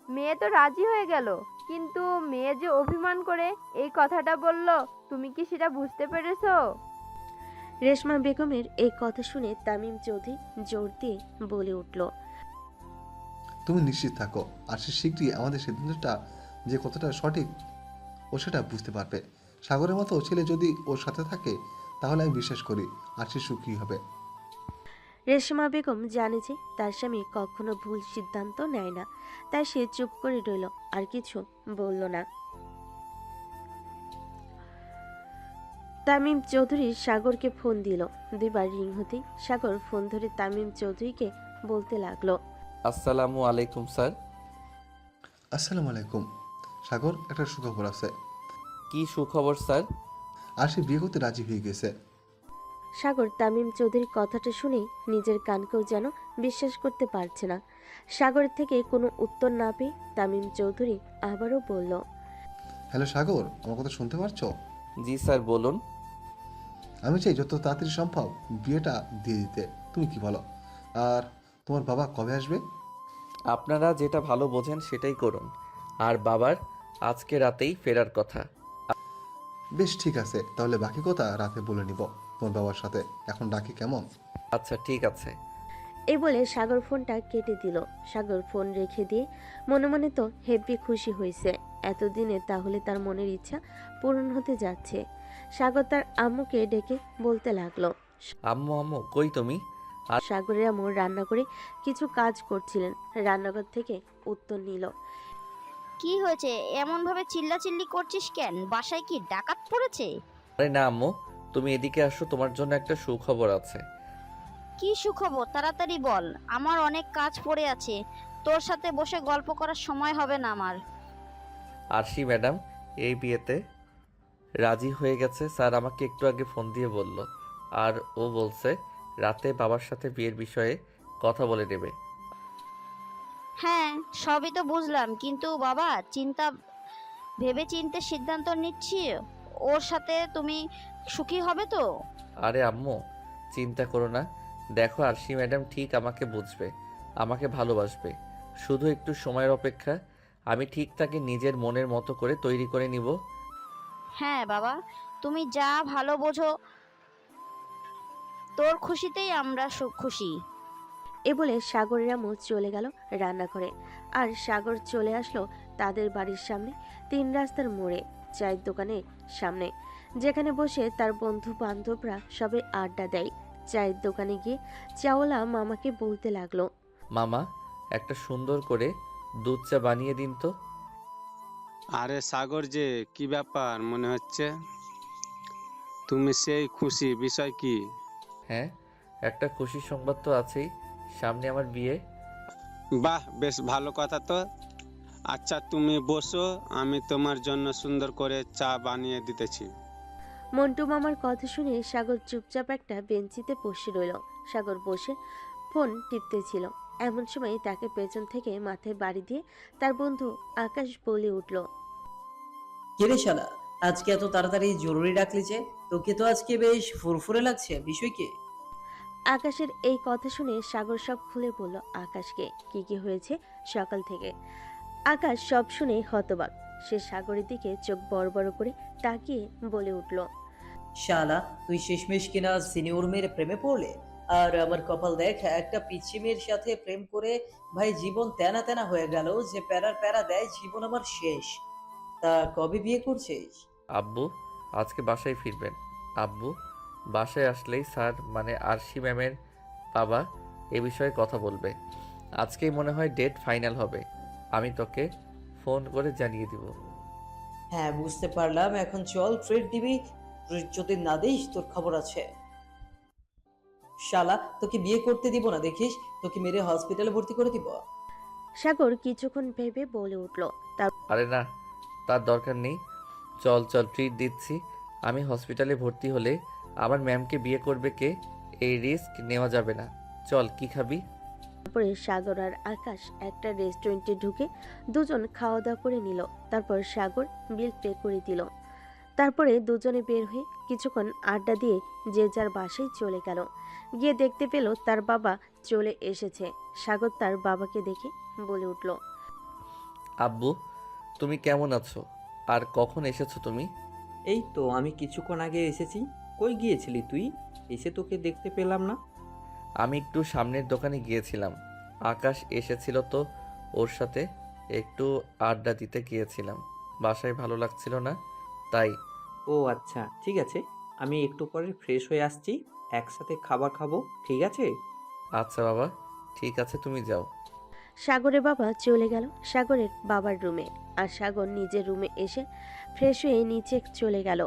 মেয়ে তো রাজি হয়ে গেল, কিন্তু মেয়ে যে অভিমান করে এই কথাটা বলল, তুমি কি সেটা বুঝতে পেরেছো? রেশমা বেগমের এই কথা শুনে তামিম চৌধুরী জোর দিয়ে বলে উঠল, তুমি নিশ্চিত থাকো, আর সে শীঘ্রই আমাদের সিদ্ধান্তটা যে কতটা সঠিক ও সেটা বুঝতে পারবে। সাগরের মতো ছেলে যদি ওর সাথে থাকে তাহলে আমি বিশ্বাস করি আর সে সুখী হবে। রেশমা বেগম জানে যে তার স্বামী কখনো ভুল সিদ্ধান্ত নেয় না, তাই সে চুপ করে রইল, আর কিছু বলল না। তামিম চৌধুরী সাগরকে ফোন দিল। 2বার রিং হতেই সাগর ফোন ধরে তামিম চৌধুরীকে বলতে লাগলো, আসসালামু আলাইকুম স্যার। আসসালামু আলাইকুম। সাগর, একটা সুখবর আছে। কি সুখবর স্যার? আর সে বিয়ে করতে রাজি হয়ে গেছে। সাগর তামিম চৌধুরীর কথাটা শুনেই নিজের কানকেও যেন বিশ্বাস করতে পারছে না। সাগরের থেকে কোনো উত্তর না পেয়ে তামিম চৌধুরী আবারও বলল, হ্যালো সাগর, আমার কথা শুনতে পারছো? জি স্যার, বলুন। আমি চাই যত তাড়াতাড়ি সম্ভব বিয়েটা দিয়ে দিতে। তুমি কি বলো? আর তোমার বাবা কবে আসবে? আপনারা যেটা ভালো বোঝেন সেটাই করুন। আর বাবার আজকে রাতেই ফেরার কথা। বেশ, ঠিক আছে, তাহলে বাকি কথা রাতে বলে নিব তোমার বাবার সাথে। এখন ডাকি কেমন? আচ্ছা, ঠিক আছে। এই বলে সাগর ফোনটা কেটে দিল। সাগর ফোন রেখে দিয়ে মনে মনে তো হেব্বি খুশি হয়েছে। এতদিনে তাহলে তার মনের ইচ্ছা পূরণ হতে যাচ্ছে। সাগর তার আম্মুকে ডেকে বলতে লাগলো, আম্মু আম্মু কই তুমি? সাগরের আম্মু রান্না করে কিছু কাজ করছিলেন। রান্নাঘর থেকে উত্তর নিল, কি হয়েছে এমন ভাবে চিল্লাচিল্লি করছিস কেন? বাসায় কি ডাকাত পড়েছে? আরে না আম্মু, তুমি এদিকে আসো, তোমার জন্য একটা সুখবর আছে। কি সুখবর? তাড়াতাড়ি বল, আমার অনেক কাজ পড়ে আছে। তোর সাথে বসে গল্প করার সময় হবে না আমার। আরশি ম্যাডাম এই বিয়েতে রাজি হয়ে গেছে। স্যার আমাকে একটু আগে ফোন দিয়ে বলল, আর ও বলছে রাতে বাবার সাথে বিয়ের বিষয়ে কথা বলে নেবে। হ্যাঁ, সবই তো বুঝলাম, কিন্তু বাবা ভেবে চিন্তে সিদ্ধান্ত নিচ্ছি। ওর সাথে তুমি সুখী হবে তো? আরে আম্মু, চিন্তা করো না। দেখো আরশি ম্যাডাম ঠিক আমাকে বুঝবে, আমাকে ভালোবাসবে। শুধু একটু সময়ের অপেক্ষা। আমি ঠিক তাকে নিজের মনের মতো করে তৈরি করে নিব। হ্যাঁ বাবা, তুমি যা ভালো বোঝো, তোর খুশিতেই আমরা খুশি। এ বলে সাগরের আম্মু চলে গেল রান্নাঘরে। আর সাগর চলে আসলো তাদের বাড়ির সামনে 3 রাস্তার মোড়ে চায়ের দোকানের সামনে, যেখানে বসে তার বন্ধু বান্ধবরা সবে আড্ডা দেয়। চায়ের দোকানে গিয়ে চাওয়ালা মামাকে বলতে লাগলো, মামা, একটা সুন্দর করে দুধ চা বানিয়ে দিন তো। আরে সাগর যে, কি ব্যাপার মনে হচ্ছে? তুমি সেই খুশি, বিষয় কি? হ্যাঁ, একটা খুশির সংবাদ তো আছেই, সামনে আমার বিয়ে। বাহ, বেশ ভালো কথা তো। আচ্ছা তুমি বসো, আমি তোমার জন্য সুন্দর করে চা বানিয়ে দিতেছি। মন্টু মামার কথা শুনে সাগর চুপচাপ একটা বেঞ্চিতে বসে রইল। সাগর বসে ফোন টিপতেছিল, এমন সময় তাকে পেছন থেকে মাথায় বাড়ি দিয়ে তার বন্ধু আকাশ বলে উঠল, কিরে শালা, আজকে এত তাড়াতাড়ি জরুরি ডাকলি যে? তোকে তো আজকে বেশ ফুরফুরে লাগছে, বিষয় কি? আকাশের এই কথা শুনে সাগর সব খুলে বলল আকাশকে কি কি হয়েছে সকাল থেকে। আকাশ সব শুনে হতবাক। সে সাগরের দিকে চোখ বড় বড় করে তাকিয়ে বলে উঠল, শালা, তুই শেষমেশ কিনা সিনিয়র মেয়ের প্রেমে পড়লে? আর আমার কপাল দেখ, একটা পিচ্ছি মেয়ের সাথে প্রেম করে ভাই জীবন তেনা তেনা হয়ে গেল। যে প্যারার প্যারা দেয়, জীবন আমার শেষ। তা কবে বিয়ে করছিস? আব্বু আজকে বাসায় ফিরবেন। আব্বু বাসায় আসলেই স্যার মানে আরশি ম্যামের বাবা এ বিষয়ে কথা বলবে। আজকেই মনে হয় ডেট ফাইনাল হবে। আমি তোকে ফোন করে জানিয়ে দিব। হ্যাঁ, বুঝতে পারলাম। এখন চল, ট্রিট দিবি। ট্রিট যদি না দিস, তোর খবর আছে। শালা, তোকে বিয়ে করতে দিব না দেখিস, তোকে মেরে হসপিটালে ভর্তি করে দিব। সাগর কিছুক্ষণ ভেবে বলে উঠল, আরে না, তার দরকার নেই। চল চল, ট্রিট দিচ্ছি। আমি হসপিটালে ভর্তি হলে আমার ম্যামকে বিয়ে করবে কে? এই রিস্ক নেওয়া যাবে না। চল, কি খাবি? তারপরে সাগর আর আকাশ একটা রেস্টুরেন্টে ঢুকে দুজন খাওয়া দাওয়া করে নিল। তারপর সাগর বিল পে করে দিল। তারপরে দুজনে বের হয়ে কিছুক্ষণ আড্ডা দিয়ে যে যার বাসায় চলে গেল। গিয়ে দেখতে পেল তার বাবা চলে এসেছে। সাগর তার বাবাকে দেখে বলে উঠল, আব্বু, তুমি কেমন আছো? আর কখন এসেছো তুমি? এই তো আমি কিছুক্ষণ আগে এসেছি। কই গিয়েছিলি তুই? এসে তোকে দেখতে পেলাম না। আমি একটু সামনের দোকানে গিয়েছিলাম। আকাশ এসেছিল তো, ওর সাথে একটু আড্ডা দিতে গিয়েছিলাম। বাসায় ভালো লাগছিল না, তাই। ও আচ্ছা, ঠিক আছে। আমি একটু পরে ফ্রেশ হয়ে আসছি, একসাথে খাবার খাবো, ঠিক আছে? আচ্ছা বাবা, ঠিক আছে, তুমি যাও। সাগরের বাবা চলে গেল সাগরের বাবার রুমে। আর সাগর নিজের রুমে এসে ফ্রেশ হয়ে নিচে চলে গেল।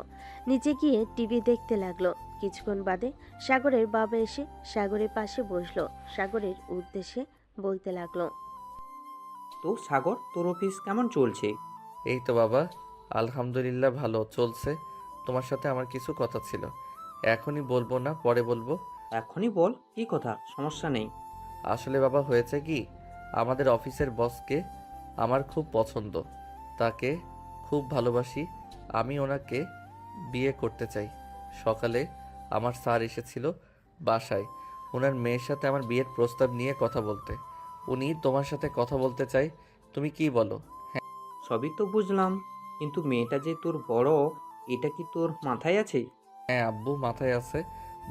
নিচে গিয়ে টিভি দেখতে লাগলো। কিছুক্ষণ বাদে সাগরের বাবা এসে সাগরের পাশে বসলো। সাগরের উদ্দেশ্যে বলতে লাগলো, তো সাগর, তোর অফিস কেমন চলছে? এই তো বাবা, আলহামদুলিল্লাহ ভালো চলছে। তোমার সাথে আমার কিছু কথা ছিল, এখনই বলবো না, পরে বলবো। এখনই বল, কি কথা? সমস্যা নেই। আসলে বাবা, হয়েছে কি, আমাদের অফিসের বসকে আমার খুব পছন্দ। তাকে খুব ভালোবাসি। আমি ওনাকে বিয়ে করতে চাই। সকালে আমার স্যার এসেছিল বাসায় ওনার মেয়ের সাথে আমার বিয়ের প্রস্তাব নিয়ে কথা বলতে। উনি তোমার সাথে কথা বলতে চাই। তুমি কি বলো? সবই তো বুঝলাম, কিন্তু মেয়েটা যে তোর বড়, এটা কি তোর মাথায় আছে? হ্যাঁ আব্বু, মাথায় আছে।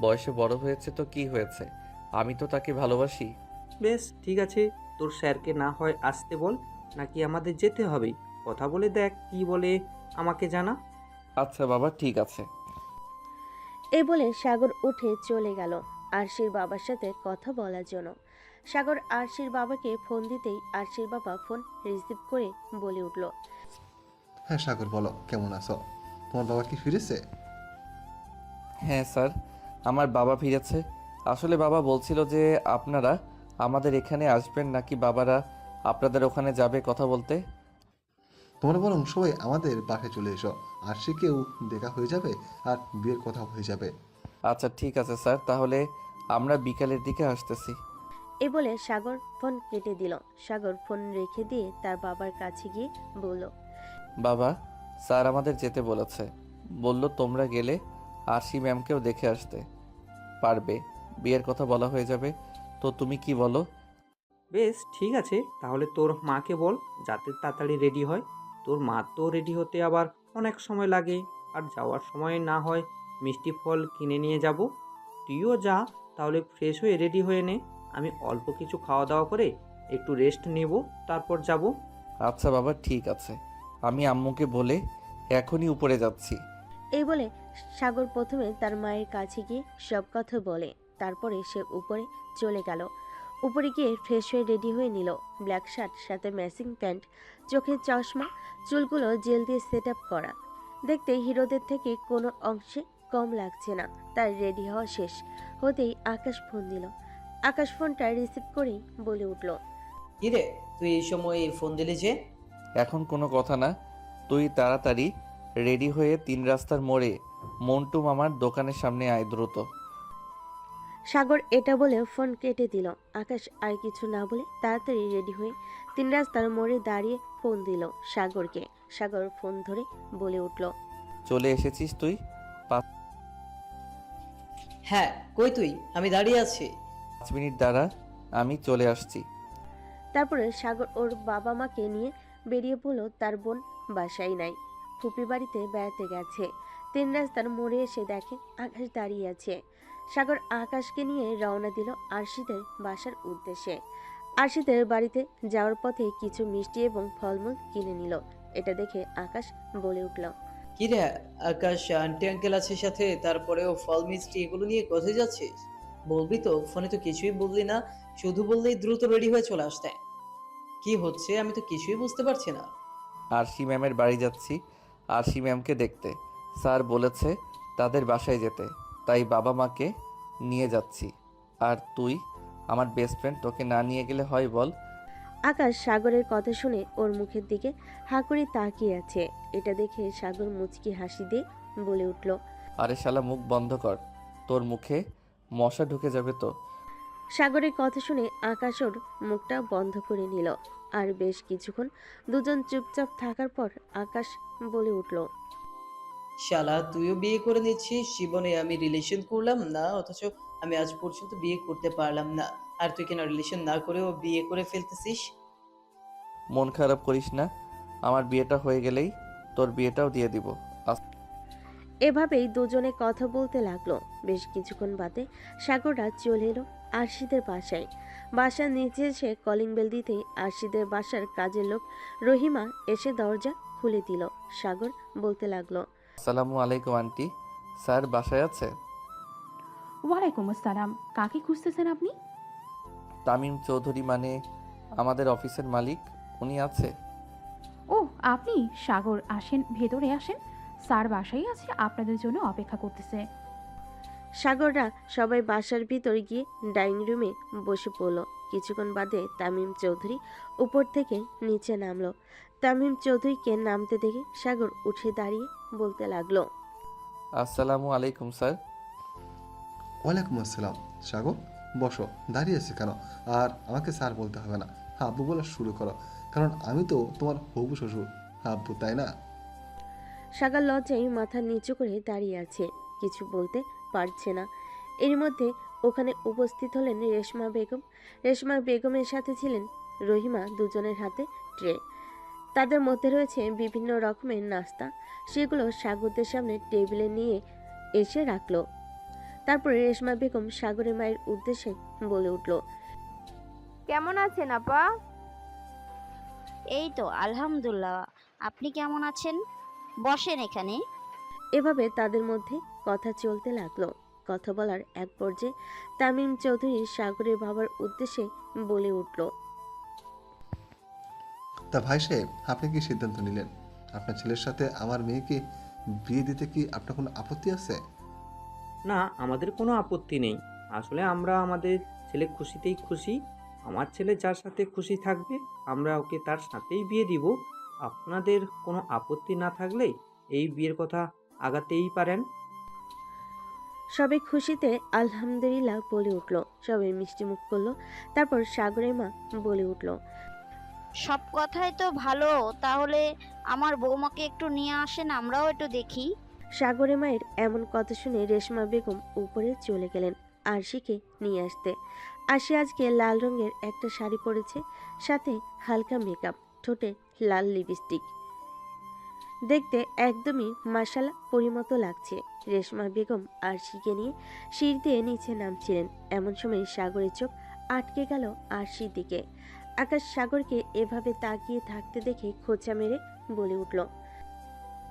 বয়সে বড় হয়েছে তো কি হয়েছে, আমি তো তাকে ভালোবাসি। বেশ, ঠিক আছে। তোর স্যারকে না হয় আসতে বল, নাকি আমাদের যেতে হবে? কথা বলে দেখ, কি বলে আমাকে জানা। আচ্ছা বাবা, ঠিক আছে। এই বলে সাগর উঠে চলে গেল আরশির বাবার সাথে কথা বলার জন্য। সাগর আরশির বাবাকে ফোন দিতেই আরশির বাবা ফোন রিসিভ করে বলে উঠল, হ্যাঁ সাগর, বলো কেমন আছো? তোমার বাবা কি ফিরেছে? হ্যাঁ স্যার, আমার বাবা ফিরেছে। আসলে বাবা বলছিল যে আপনারা আমাদের এখানে আসবেন, নাকি বাবারা আপনাদের ওখানে যাবে কথা বলতে। তোমরা বরং সবাই আমাদের বাসায় চলে এসো, আর সে কেউ দেখা হয়ে যাবে আর বিয়ের কথা হয়ে যাবে। আচ্ছা ঠিক আছে স্যার, তাহলে আমরা বিকালের দিকে আসতেছি। এ বলে সাগর ফোন কেটে দিল। সাগর ফোন রেখে দিয়ে তার বাবার কাছে গিয়ে বলল, বাবা, স্যার আমাদের যেতে বলেছে। বলল তোমরা গেলে আরশি ম্যামকেও দেখে আসতে পারবে, বিয়ের কথা বলা হয়ে যাবে। তো তুমি কি বলো? বেশ ঠিক আছে, তাহলে তোর মাকে বল যাতে তাড়াতাড়ি রেডি হয়। তোর মা তো রেডি হতে আবার অনেক সময় লাগে, আর যাওয়ার সময় না হয় মিষ্টি ফল কিনে নিয়ে যাব। তুইও যা, তাহলে ফ্রেশ হয়ে রেডি হয়ে নে। আমি অল্প কিছু খাওয়া দাওয়া করে একটু রেস্ট নেব, তারপর যাব। আচ্ছা বাবা, ঠিক আছে। আমি আম্মুকে বলে এখনই উপরে যাচ্ছি। এই বলে সাগর প্রথমে তার মায়ের কাছে গিয়ে সব কথা বলে। তারপরে সে উপরে চলে গেল। উপরে গিয়ে ফ্রেশ হয়ে রেডি হয়ে নিল। ব্ল্যাক শার্ট, সাথে ম্যাচিং প্যান্ট, চোখে চশমা, চুলগুলো জেল দিয়ে সেট আপ করা। দেখতে হিরোদের থেকে কোনো অংশে কম লাগছে না। তার রেডি হওয়া শেষ হতেই আকাশ ফোন দিল। আকাশ ফোনটা রিসিভ করেই বলে উঠল, কিরে, তুই এই সময় ফোন দিলি যে? এখন কোনো কথা না, তুই তাড়াতাড়ি রেডি হয়ে 3 রাস্তার মোড়ে মন্টু মামার দোকানের সামনে আয় দ্রুত। সাগর এটা বলে ফোন কেটে দিল। আকাশ আর কিছু না বলে তাড়াতাড়ি রেডি হয়ে 3 রাস্তার মোড়ে দাঁড়িয়ে ফোন দিল সাগরকে। সাগর ফোন ধরে বলে উঠল, চলে এসেছিস তুই? হ্যাঁ, কই তুই? আমি দাঁড়িয়ে আছি। 5 মিনিট দাঁড়া, আমি চলে আসছি। তারপরে সাগর ওর বাবা মাকে নিয়ে বেরিয়ে পড়ল। তার বোন বাসায় নাই, ফুপি বাড়িতে বেড়াতে গেছে। 3 রাস্তার মোড়ে এসে দেখে আকাশ দাঁড়িয়ে আছে। সাগর আকাশকে নিয়ে রওনা দিল আরশিদের বাসার উদ্দেশ্যে। আরশিদের বাড়িতে যাওয়ার পথে কিছু মিষ্টি এবং ফলমূল কিনে নিল। এটা দেখে আকাশ বলে উঠল, কিরে আকাশ, আন্টি আঙ্কেল আছে সাথে, তারপরেও ফল মিষ্টি এগুলো নিয়ে কোথায় যাচ্ছিস? বলবি তো? ফোনে তো কিছুই বললি না, শুধু বললেই দ্রুত রেডি হয়ে চলে আসতে। কি হচ্ছে আমি তো কিছুই বুঝতে পারছি না। আরশি ম্যামের বাড়ি যাচ্ছি, আরশি ম্যামকে দেখতে। স্যার বলেছে তাদের বাসায় যেতে, তাই বাবা মাকে নিয়ে যাচ্ছি। আর তুই আমার বেস্ট ফ্রেন্ড, তোকে না নিয়ে গেলে হয় বল? আকাশ সাগরের কথা শুনে ওর মুখের দিকে হা করে তাকিয়ে আছে। এটা দেখে সাগর মুচকি হাসি দিয়ে বলে উঠল, আরে শালা, মুখ বন্ধ কর, তোর মুখে মশা ঢুকে যাবে তো। সাগরের কথা শুনে আকাশ ওর মুখটা বন্ধ করে নিল। আর বেশ কিছুক্ষণ দুজন চুপচাপ থাকার পর আকাশ বলে উঠল, শালা, তুইও বিয়ে করে নিচ্ছিস? জীবনে আমি রিলেশন করলাম না, অথচ আমি আজ পর্যন্ত বিয়ে করতে পারলাম না, আর তুই কিনা রিলেশন না করেও বিয়ে করে ফেলতেছিস। মন খারাপ করিস না, আমার বিয়েটা হয়ে গেলেই তোর বিয়েটাও দিয়ে দিব। এভাবেই দুজনে কথা বলতে লাগলো। বেশ কিছুক্ষণ বাদে সাগররা চলে এলো আরশিদের বাসায়। বাসার নিচে এসে কলিং বেল দিতেই আরশিদের বাসার কাজের লোক রহিমা এসে দরজা খুলে দিল। সাগর বলতে লাগলো, আসসালামু আলাইকুম আন্টি, স্যার বাসায় আছে? ওয়ালাইকুম আসসালাম। কাকে খুঁজতেছেন আপনি? তামিম চৌধুরী, মানে আমাদের অফিসের মালিক, উনি আছে? ও, আপনি? সাগর, আসেন, ভেতরে আসেন। স্যার বাসায় আছে, আপনাদের জন্য অপেক্ষা করতেছে। সাগররা সবাই বাসার ভিতর গিয়ে ডাইনিং রুমে বসে পড়ল। কিছুক্ষণ বাদে তামিম চৌধুরী উপর থেকে নিচে নামলো। তামিম চৌধুরীকে নামতে দেখে সাগর উঠে দাঁড়িয়ে বলতে লাগলো, আসসালামু আলাইকুম স্যার। ওয়ালাইকুম আসসালাম। সাগর, বসো। দাঁড়িয়ে আছে কেন? আর আমাকে স্যার বলতে হবে না, আব্বু বলা শুরু করো, কারণ আমি তো তোমার হবু শ্বশুর, আব্বু, তাই না? সাগর লজ্জায় মাথা নিচু করে দাঁড়িয়ে আছে, কিছু বলতে পারছে না। এর মধ্যে ওখানে উপস্থিত হলেন রেশমা বেগম। রেশমা বেগমের সাথে ছিলেন রহিমা। দুজনের হাতে ট্রে, তাদের মধ্যে রয়েছে বিভিন্ন রকমের নাস্তা। সেগুলো সাগরদের সামনে টেবিলে নিয়ে এসে রাখলো। তারপরে রেশমা বেগম সাগরের মায়ের উদ্দেশ্যে বলে উঠল, কেমন আছেন আপা? এই তো আলহামদুলিল্লাহ। আপনি কেমন আছেন? বসেন এখানে। এভাবে তাদের মধ্যে কথা চলতে লাগলো। কথা বলার এক পর্যায়ে তামিম চৌধুরী সাগরের বাবার উদ্দেশ্যে বলে উঠল, তা ভাই সাহেব, আপনি কি সিদ্ধান্ত নিলেন? আপনার ছেলের সাথে আমার মেয়েকে বিয়ে দিতে কি আপনার কোনো আপত্তি আছে? না, আমাদের কোনো আপত্তি নেই। আসলে আমরা আমাদের ছেলে খুশিতেই খুশি। আমার ছেলে যার সাথে খুশি থাকবে আমরা ওকে তার সাথেই বিয়ে দিব। আপনাদের কোনো আপত্তি না থাকলে এই বিয়ের কথা আগাতেই পারেন। সবাই খুশিতে আলহামদুলিল্লাহ বলে উঠল। সবাই মিষ্টি মুখ করলো। তারপর সাগরের মা বলে উঠল, সব কথাই তো ভালো, তাহলে আমার বৌমাকে একটু নিয়ে আসেন, আমরাও একটু দেখি। সাগরের মায়ের এমন কথা শুনে রেশমা বেগম উপরে চলে গেলেন আরশিকে নিয়ে আসতে। আরশি আজকে লাল রঙের একটা শাড়ি পরেছে, সাথে হালকা মেকআপ, ঠোঁটে লাল লিপস্টিক। দেখতে একদমই মাশাআল্লাহ পরিমতো লাগছে। রেশমা বেগম আরশিকে নিয়ে সিঁড়ি দিয়ে নিচে নামছিলেন। এমন সময় সাগরের চোখ আটকে গেল আরশির দিকে। আকাশ সাগরকে এভাবে তাকিয়ে থাকতে দেখে খোঁচা মেরে বলে উঠল,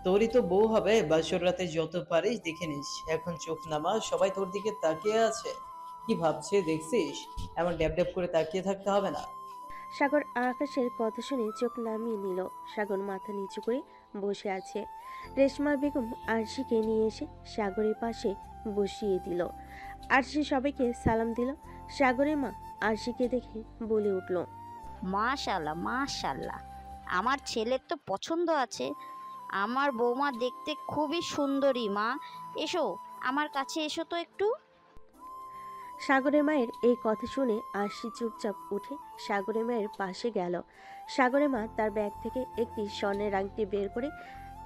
তোরই তো বউ হবে, বাসর রাতে যত পারিস দেখে নিস। এখন চোখ নামা, সবাই তোর দিকে তাকিয়ে আছে। কি ভাবছে দেখছিস? এমন ড্যাব ড্যাব করে তাকিয়ে থাকতে হবে না। সাগর আকাশের কথা শুনে চোখ নামিয়ে নিল। সাগর মাথা নিচু করে বসে আছে। রেশমা বেগম আরশিকে নিয়ে এসে সাগরের পাশে বসিয়ে দিল। আরশি সবাইকে সালাম দিল। সাগরের মা আরশিকে দেখে বলে উঠল, মাশাল্লাহ মাশাল্লাহ, আমার ছেলের তো পছন্দ আছে। আমার বৌমা দেখতে খুবই সুন্দরী। মা, এসো আমার কাছে, এসো তো একটু। সাগরের মায়ের এই কথা শুনে আরশি চুপচাপ উঠে সাগরের মায়ের পাশে গেল। সাগরের মা তার ব্যাগ থেকে একটি স্বর্ণের আংটি বের করে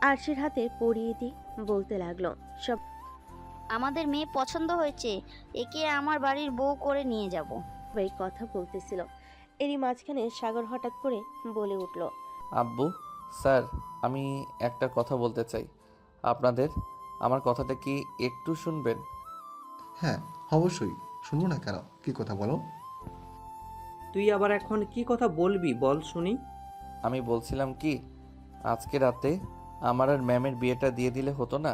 আরশির হাতে পরিয়ে দিয়ে বলতে লাগলো, আমাদের মেয়ে পছন্দ হয়েছে, একে আমার বাড়ির বউ করে নিয়ে যাব। সবাই কথা বলতেছিল। এরই মাঝখানে সাগর হঠাৎ করে বলে উঠল, আব্বু, স্যার, আমি একটা কথা বলতে চাই আপনাদের। আমার কথাটা কি একটু শুনবেন? হ্যাঁ, অবশ্যই, শুনবো না কেন? কি কথা বলো? তুই আবার এখন কি কথা বলবি বল শুনি। আমি বলছিলাম কি, আজকে রাতে আমার আর ম্যামের বিয়েটা দিয়ে দিলে হতো না?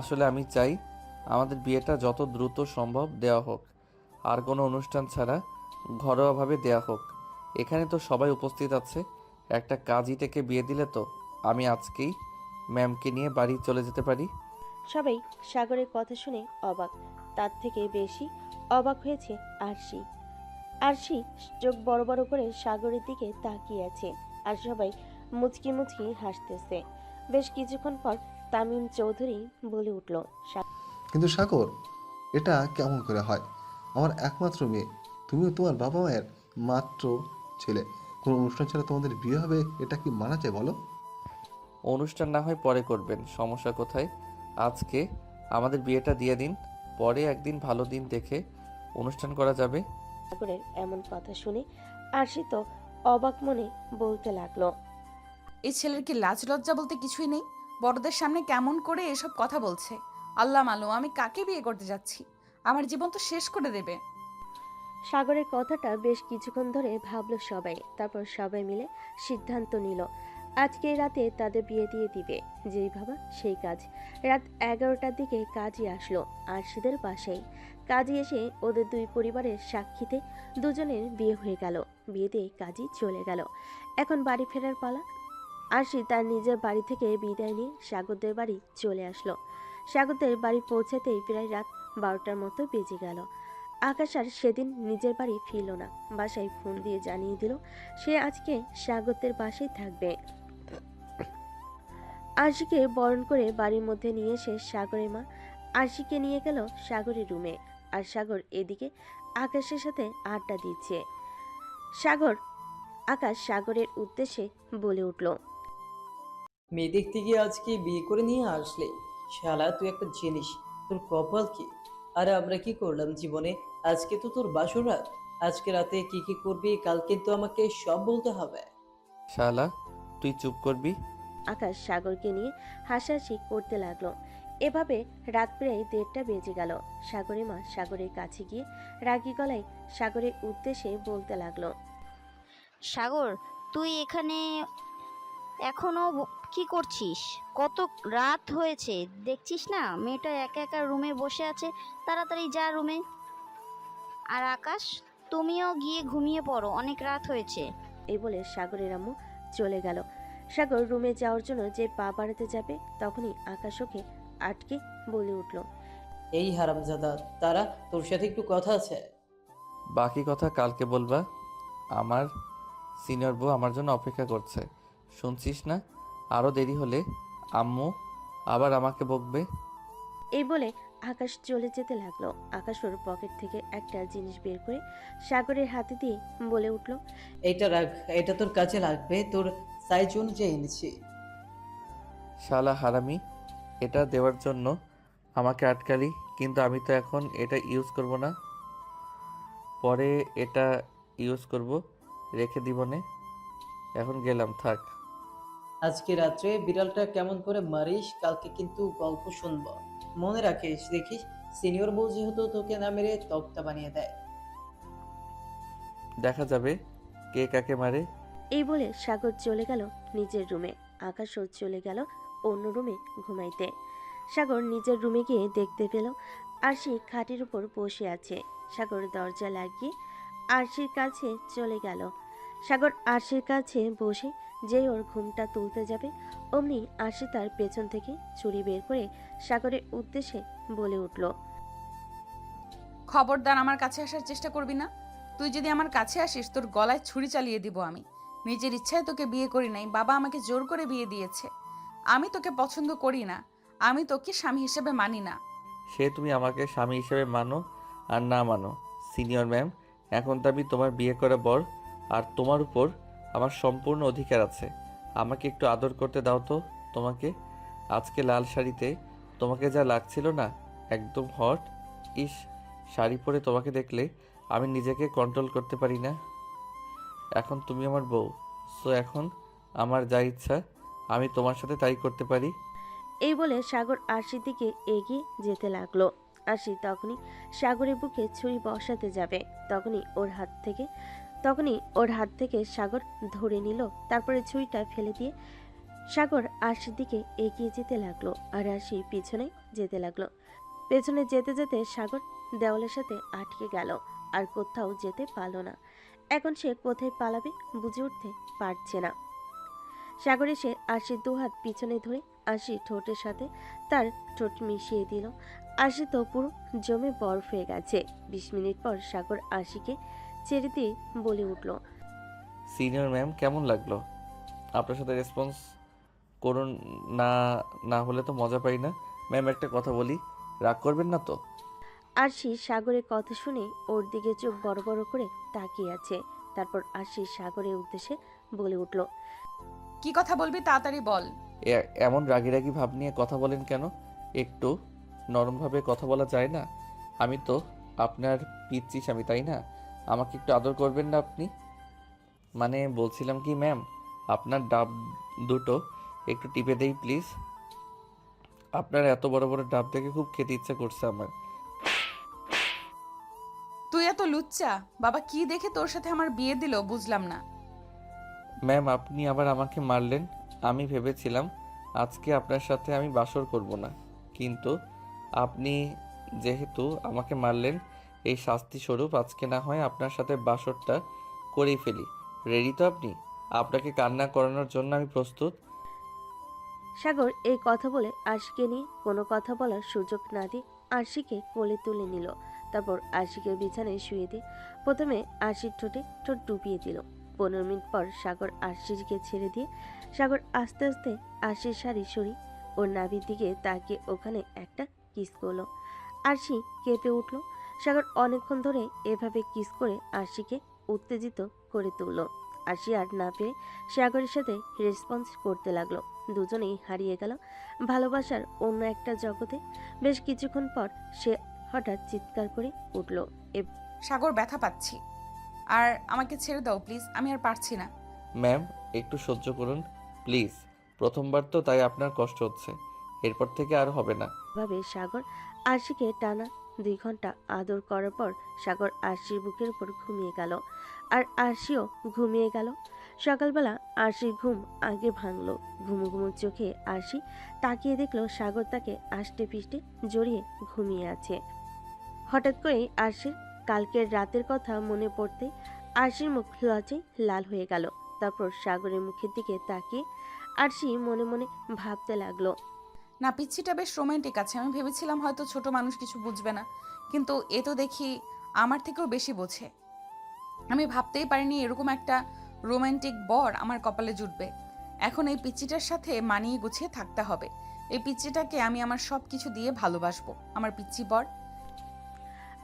আসলে আমি চাই আমাদের বিয়েটা যত দ্রুত সম্ভব দেওয়া হোক, আর কোনো অনুষ্ঠান ছাড়া ঘরোয়াভাবে দেওয়া হোক। এখানে তো সবাই উপস্থিত আছে, একটা কাজী থেকে বিয়ে দিলে তো আমি আজকেই ম্যামকে নিয়ে বাড়ি চলে যেতে পারি। সবাই সাগরের কথা শুনে অবাক। তার থেকে বেশি অবাক হয়েছে আরশি। আরশি চোখ বড় বড় করে সাগরের দিকে তাকিয়ে আছে, আর সবাই মুচকি মুচকি হাসতেছে। বেশ কিছুক্ষণ পর তামিম চৌধুরী বলে উঠল, কিন্তু সাগর, এটা কেমন করে হয়? আমার একমাত্র মেয়ে, তুমিও তোমার বাবা মায়ের মাত্র ছেলে, কোনো অনুষ্ঠান ছাড়া তোমাদের বিয়ে হবে, এটা কি মানা যায় বলো? অনুষ্ঠান না হয় পরে করবেন, সমস্যা কোথায়? আজকে আমাদের বিয়েটা দিয়ে দিন, পরে একদিন ভালো দিন দেখে অনুষ্ঠান করা যাবে। সাগরের এমন কথা শুনে আরশি তো অবাক মনে বলতে লাগলো, এই ছেলের কি লাজ লজ্জা বলতে কিছুই নেই? বড়দের সামনে কেমন করে এসব কথা বলছে! আল্লাহ মালুম আমি কাকে বিয়ে করতে যাচ্ছি, আমার জীবন তো শেষ করে দেবে। সাগরের কথাটা বেশ কিছুক্ষণ ধরে ভাবলো সবাই। তারপর সবাই মিলে সিদ্ধান্ত নিল আজকে রাতে তাদের বিয়ে দিয়ে দিবে। যেই ভাবা সেই কাজ। রাত 11টার দিকে কাজী আসলো আরশিদের বাসায়। কাজী এসে ওদের দুই পরিবারের সাক্ষীতে দুজনের বিয়ে হয়ে গেল। বিয়ে দিয়ে কাজী চলে গেল। এখন বাড়ি ফেরার পালা। আরশি তার নিজের বাড়ি থেকে বিদায় নিয়ে সাগরদের বাড়ি চলে আসলো। সাগরদের বাড়ি পৌঁছাতেই প্রায় রাত 12টার মতো বেজে গেল। আকাশ আর সেদিন নিজের বাড়ি ফিরল না। বাসায় ফোন দিয়ে জানিয়ে দিল সে আজকে স্বাগতের বাসায় থাকবে। আরশিকে বরণ করে বাড়ির মধ্যে নিয়ে এসে সাগরের মা আরশিকে নিয়ে গেল সাগরের রুমে। আর সাগর এদিকে আকাশের সাথে আড্ডা দিচ্ছে। আকাশ সাগরের উদ্দেশ্যে বলে উঠল, মেয়ে দেখতে গিয়ে আজকে বিয়ে করে নিয়ে আসলে? শালা তুই একটা জিনিস, তোর কপাল কি! আরে আমরা কি করলাম জীবনে? আজকে তো তোর বাসর রাত। আজকে রাতে কি কি করবি কাল কিন্তু আমাকে সব বলতে হবে। শালা, তুই চুপ করবি? আকাশ সাগরকে নিয়ে হাসাহাসি করতে লাগলো। এভাবে রাত প্রায় 1:30টা বেজে গেল। সাগরের মা সাগরের কাছে গিয়ে রাগী গলায় সাগরের উদ্দেশ্যে বলতে লাগলো, সাগর, তুই এখানে এখনো কি করছিস? কত রাত হয়েছে, দেখছিস না মেয়েটা একা একা রুমে বসে আছে? তাড়াতাড়ি যা রুমে। আর আকাশ, তুমিও গিয়ে ঘুমিয়ে পড়ো, অনেক রাত হয়েছে। এই বলে সাগরের আম্মু চলে গেল। সাগর রুমে যাওয়ার জন্য যে পা বাড়াতে যাবে তখনই আকাশ ওকে আটকে বলে উঠল, এই হারামজাদা, তারা তোর সাথে একটু কথা আছে। বাকি কথা কালকে বলবা। আমার সিনিয়র বউ আমার জন্য অপেক্ষা করছে, শুনছিস না? আরও দেরি হলে আম্মু আবার আমাকে বকবে। এই বলে আকাশ চলে যেতে লাগলো। আকাশ ওর পকেট থেকে একটা জিনিস বের করে সাগরের হাতে দিয়ে বলে উঠল, এটা রাখ, এটা তোর কাজে লাগবে, তোর সাইজ অনুযায়ী এনেছি। শালা হারামি, এটা দেওয়ার জন্য আমাকে আটকালি, কিন্তু আমি তো এখন এটা ইউজ করব না, পরে এটা ইউজ করব, রেখে দিব নে। এখন গেলাম, থাক। আজকে রাত্রে বিড়ালটা কেমন করে মারিস, কালকে কিন্তু গল্প শুনবো। মনে রাখিস, দেখিস সিনিয়র বউ যেহেতু তোকে না মেরে তক্তা বানিয়ে দেয়। দেখা যাবে কে কাকে মারে। এই বলে সাগর চলে গেল নিজের রুমে। আকাশও চলে গেল অন্য রুমে ঘুমাইতে। সাগর নিজের রুমে গিয়ে দেখতে পেল আরশি খাটের উপর বসে আছে। সাগর দরজা লাগিয়ে আরশির কাছে চলে গেল। সাগর আরশির কাছে বসে যেই ওর ঘুমটা তুলতে যাবে, অমনি আরশি তার পেছন থেকে ছুরি বের করে সাগরের উদ্দেশ্যে বলে উঠল, খবরদার আমার কাছে আসার চেষ্টা করবি না। তুই যদি আমার কাছে আসিস তোর গলায় ছুরি চালিয়ে দিব আমি। নিজের ইচ্ছায় তোকে বিয়ে করি নাই, বাবা আমাকে জোর করে বিয়ে দিয়েছে। আমি তোকে পছন্দ করি না, আমি তোকে স্বামী হিসেবে মানি না। সে তুমি আমাকে স্বামী হিসেবে মানো আর না মানো, সিনিয়র ম্যাম, এখন তো আমি তোমার বিয়ে করা বর, আর তোমার উপর আমার সম্পূর্ণ অধিকার আছে। আমাকে একটু আদর করতে দাও তো। তোমাকে আজকে লাল শাড়িতে তোমাকে যা লাগছিল না, একদম হট। ইস, শাড়ি পরে তোমাকে দেখলে আমি নিজেকে কন্ট্রোল করতে পারি না। এখন তুমি আমার বউ, সো এখন আমার যা ইচ্ছা আমি তোমার সাথে তাই করতে পারি। এই বলে সাগর আরশির দিকে এগিয়ে যেতে লাগলো। আরশি তখনই সাগরের বুকে ছুরি বসাতে যাবে, তখনই ওর হাত থেকে সাগর ধরে নিল। তারপরে ছুরিটা ফেলে দিয়ে সাগর আরশির দিকে এগিয়ে যেতে লাগলো, আর আরশি পিছনে যেতে লাগলো। পেছনে যেতে যেতে সাগর দেওয়ালের সাথে আটকে গেল, আর কোথাও যেতে পারল না। এখন সে কোথায় পালাবে বুঝে উঠতে পারছে না। সাগর এসে আরশির দুহাত পিছনে ধরে আরশি ঠোঁটের সাথে তার ঠোঁট মিশিয়ে দিল। আরশি তো পুরো জমে বরফ হয়ে গেছে। 20 মিনিট পর সাগর আরশিকে ছেড়ে দিয়ে বলে উঠল, সিনিয়র ম্যাম, কেমন লাগলো? আপনার সাথে রেসপন্স করুন না, না হলে তো মজা পাই না। ম্যাম, একটা কথা বলি, রাগ করবেন না তো? আরশি সাগরের কথা শুনে ওর দিকে চোখ বড় বড় করে তাকিয়ে আছে। তারপর আরশি সাগরের উদ্দেশ্যে বলে উঠল, কি কথা বলবি তাড়াতাড়ি বল। এমন রাগি রাগি ভাব নিয়ে কথা বলেন কেন? একটু নরমভাবে কথা বলা যায় না? আমি তো আপনার পিচ্চি স্বামী, তাই না? আমাকে একটু আদর করবেন না আপনি? মানে বলছিলাম কি ম্যাম, আপনার ডাব দুটো একটু টিপে দেই প্লিজ। আপনার এত বড় বড় ডাব দেখে খুব খেতে ইচ্ছা করছে আমার। তুই এত লুচ্চা, বাবা কি দেখে তোর সাথে আমার বিয়ে দিল বুঝলাম না। ম্যাম, আপনি আবার আমাকে মারলেন। আমি ভেবেছিলাম আজকে আপনার সাথে আমি বাসর করব না, কিন্তু আপনি যেহেতু আমাকে মারলেন, এই শাস্তি স্বরূপ আজকে না হয় আপনার সাথে বাসরটা করেই ফেলি। রেডি তো আপনি? আপনাকে কান্না করানোর জন্য আমি প্রস্তুত। সাগর এই কথা বলে আরশিকে নিয়ে কোনো কথা বলার সুযোগ না দিয়ে আরশিকে কোলে তুলে নিল। তারপর আরশিকে বিছানায় শুয়ে দিয়ে প্রথমে আরশির ঠোঁটে ঠোঁট ডুবিয়ে দিল। 15 মিনিট পর সাগর আরশিকে ছেড়ে দিয়ে সাগর আস্তে আস্তে আরশির শাড়ি সরি ওর নাভির দিকে তাকিয়ে ওখানে একটা কিস করলো। আরশি কেঁপে উঠল। সাগর অনেকক্ষণ ধরে এভাবে কিস করে আরশিকে উত্তেজিত করে তুলল। আরশি আর না পেরে সাগরের সাথে রেসপন্স করতে লাগলো। দুজনেই হারিয়ে গেল ভালোবাসার অন্য একটা জগতে। বেশ কিছুক্ষণ পর সে হঠাৎ চিৎকার করে উঠল, সাগর, ব্যথা পাচ্ছি, আর আমাকে ছেড়ে দাও প্লিজ, আমি আর পারছি না। ম্যাম, একটু সহ্য করুন প্লিজ। প্রথমবার তো, তাই আপনার কষ্ট হচ্ছে, এরপর থেকে আর হবে না। ভাবে সাগর আরশিকে টানা 2 ঘন্টা আদর করার পর সাগর আরশির বুকের উপর ঘুমিয়ে গেল, আর আরশিও ঘুমিয়ে গেল। সকালবেলা আরশির ঘুম আগে ভাঙলো। ঘুমু ঘুমু চোখে আরশি তাকিয়ে দেখলো সাগর তাকে আষ্টে পিষ্টে জড়িয়ে ঘুমিয়ে আছে। হঠাৎ করেই আরশির কালকের রাতের কথা মনে পড়তে আরশির মুখ লজ্জায় লাল হয়ে গেল। তারপর সাগরের মুখের দিকে তাকিয়ে আরশি মনে মনে ভাবতে লাগলো, না, পিচ্ছিটা বেশ রোমান্টিক আছে। আমি ভেবেছিলাম হয়তো ছোট মানুষ কিছু বুঝবে না, কিন্তু এ তো দেখি আমার থেকেও বেশি বোঝে। আমি ভাবতেই পারিনি এরকম একটা রোমান্টিক বর আমার কপালে জুটবে। এখন এই পিচ্চিটার সাথে মানিয়ে গুছিয়ে থাকতে হবে। এই পিচ্চিটাকে আমি আমার সব কিছু দিয়ে ভালোবাসবো, আমার পিচ্চি বর।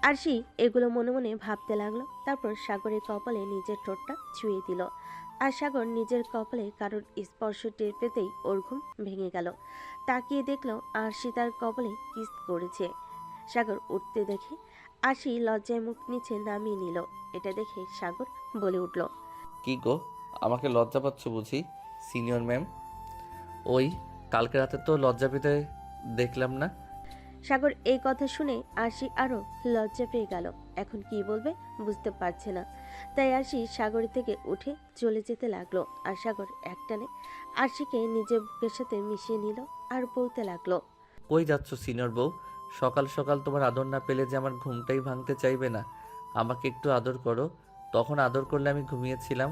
আরশি এগুলো মনে মনে ভাবতে লাগলো। তারপর সাগরের কপালে নিজের ঠোঁটটা ছুঁয়ে দিল। আর সাগর নিজের কপালে কারোর স্পর্শ টের পেতেই ওর ঘুম ভেঙে গেল। তাকিয়ে দেখলো আরশি তার কপালে কিস করেছে। সাগর উঠতে দেখে আরশি লজ্জায় মুখ নিচে নামিয়ে নিল। এটা দেখে সাগর বলে উঠল, কি গো, আমাকে লজ্জা পাচ্ছ বুঝি সিনিয়র ম্যাম? ওই কালকে রাতে তো লজ্জা পেতে দেখলাম না। সাগর এই কথা শুনে আরশি আরো লজ্জা পেয়ে গেল। এখন কি বলবে বুঝতে পারছে না। তাই আরশি সাগরের থেকে উঠে চলে যেতে লাগলো। আর সাগর একটানে আরশিকে নিজের বুকের সাথে মিশিয়ে নিল আর বলতে লাগলো, কই যাচ্ছ সিনিয়র বউ? সকাল সকাল তোমার আদর না পেলে যে আমার ঘুমটাই ভাঙতে চাইবে না। আমাকে একটু আদর করো। তখন আদর করলে আমি ঘুমিয়েছিলাম,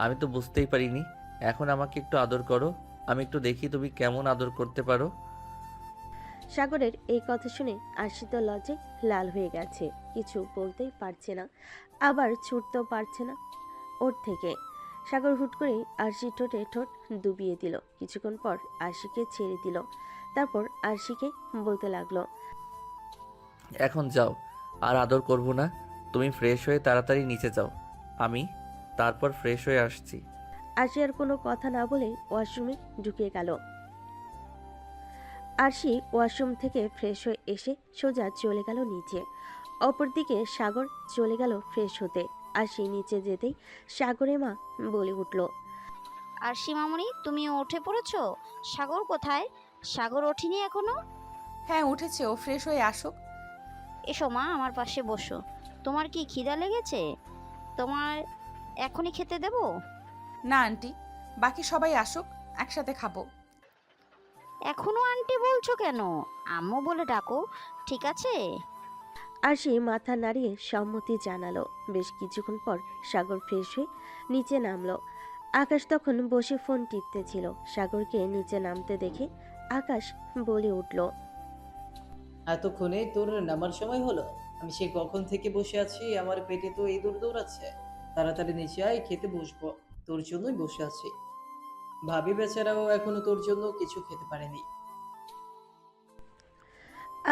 আমি তো বুঝতেই পারিনি। এখন আমাকে একটু আদর করো, আমি একটু দেখি তুমি কেমন আদর করতে পারো। সাগরের এই কথা শুনে আরশি তো লজ্জায় লাল হয়ে গেছে, কিছু বলতেই পারছে না, আবার ছুটতেও পারছে না ওর থেকে। সাগর হুট করে আরশি ঠোঁটে ঠোঁট ডুবিয়ে দিল। কিছুক্ষণ পর আরশিকে ছেড়ে দিল। তারপর আরশিকে বলতে লাগলো, এখন যাও, আর আদর করব না। তুমি ফ্রেশ হয়ে তাড়াতাড়ি নিচে যাও, আমি তারপর ফ্রেশ হয়ে আসছি। আরশি আর কোনো কথা না বলে ওয়াশরুমে ঢুকে গেল। আরশি ওয়াশরুম থেকে ফ্রেশ হয়ে এসে সোজা চলে গেল নিচে। অপরদিকে সাগর চলে গেল ফ্রেশ হতে। আরশি নিচে যেতেই সাগরের মা বলে উঠল, আর সীমামণি, তুমি উঠে পড়েছো? সাগর কোথায়? সাগর ওঠেনি এখনো? হ্যাঁ উঠেছে, ও ফ্রেশ হয়ে আসুক। এসো মা, আমার পাশে বসো। তোমার কি খিদা লেগেছে? তোমার এখনই খেতে দেবো? না আন্টি, বাকি সবাই আসুক, একসাথে খাবো। এখনো আন্টি বলছো কেন? আম্মু বলে ডাকো, ঠিক আছে? আরশি মাথা নাড়িয়ে সম্মতি জানালো। বেশ কিছুক্ষণ পর সাগর ফ্রেশ হয়ে নিচে নামলো। আকাশ তখন বসে ফোন টিপতেছিল। সাগরকে নিচে নামতে দেখে আকাশ বলে উঠল, এতক্ষণে তোর নামার সময় হলো? আমি সে কখন থেকে বসে আছি, আমার পেটে তো ইঁদুর দৌড়াচ্ছে। তাড়াতাড়ি নিচে আয়, খেতে বসবো। তোর জন্যই বসে আছি। ভাবি বেচারাও এখনো তোর জন্য কিছু খেতে পারেনি।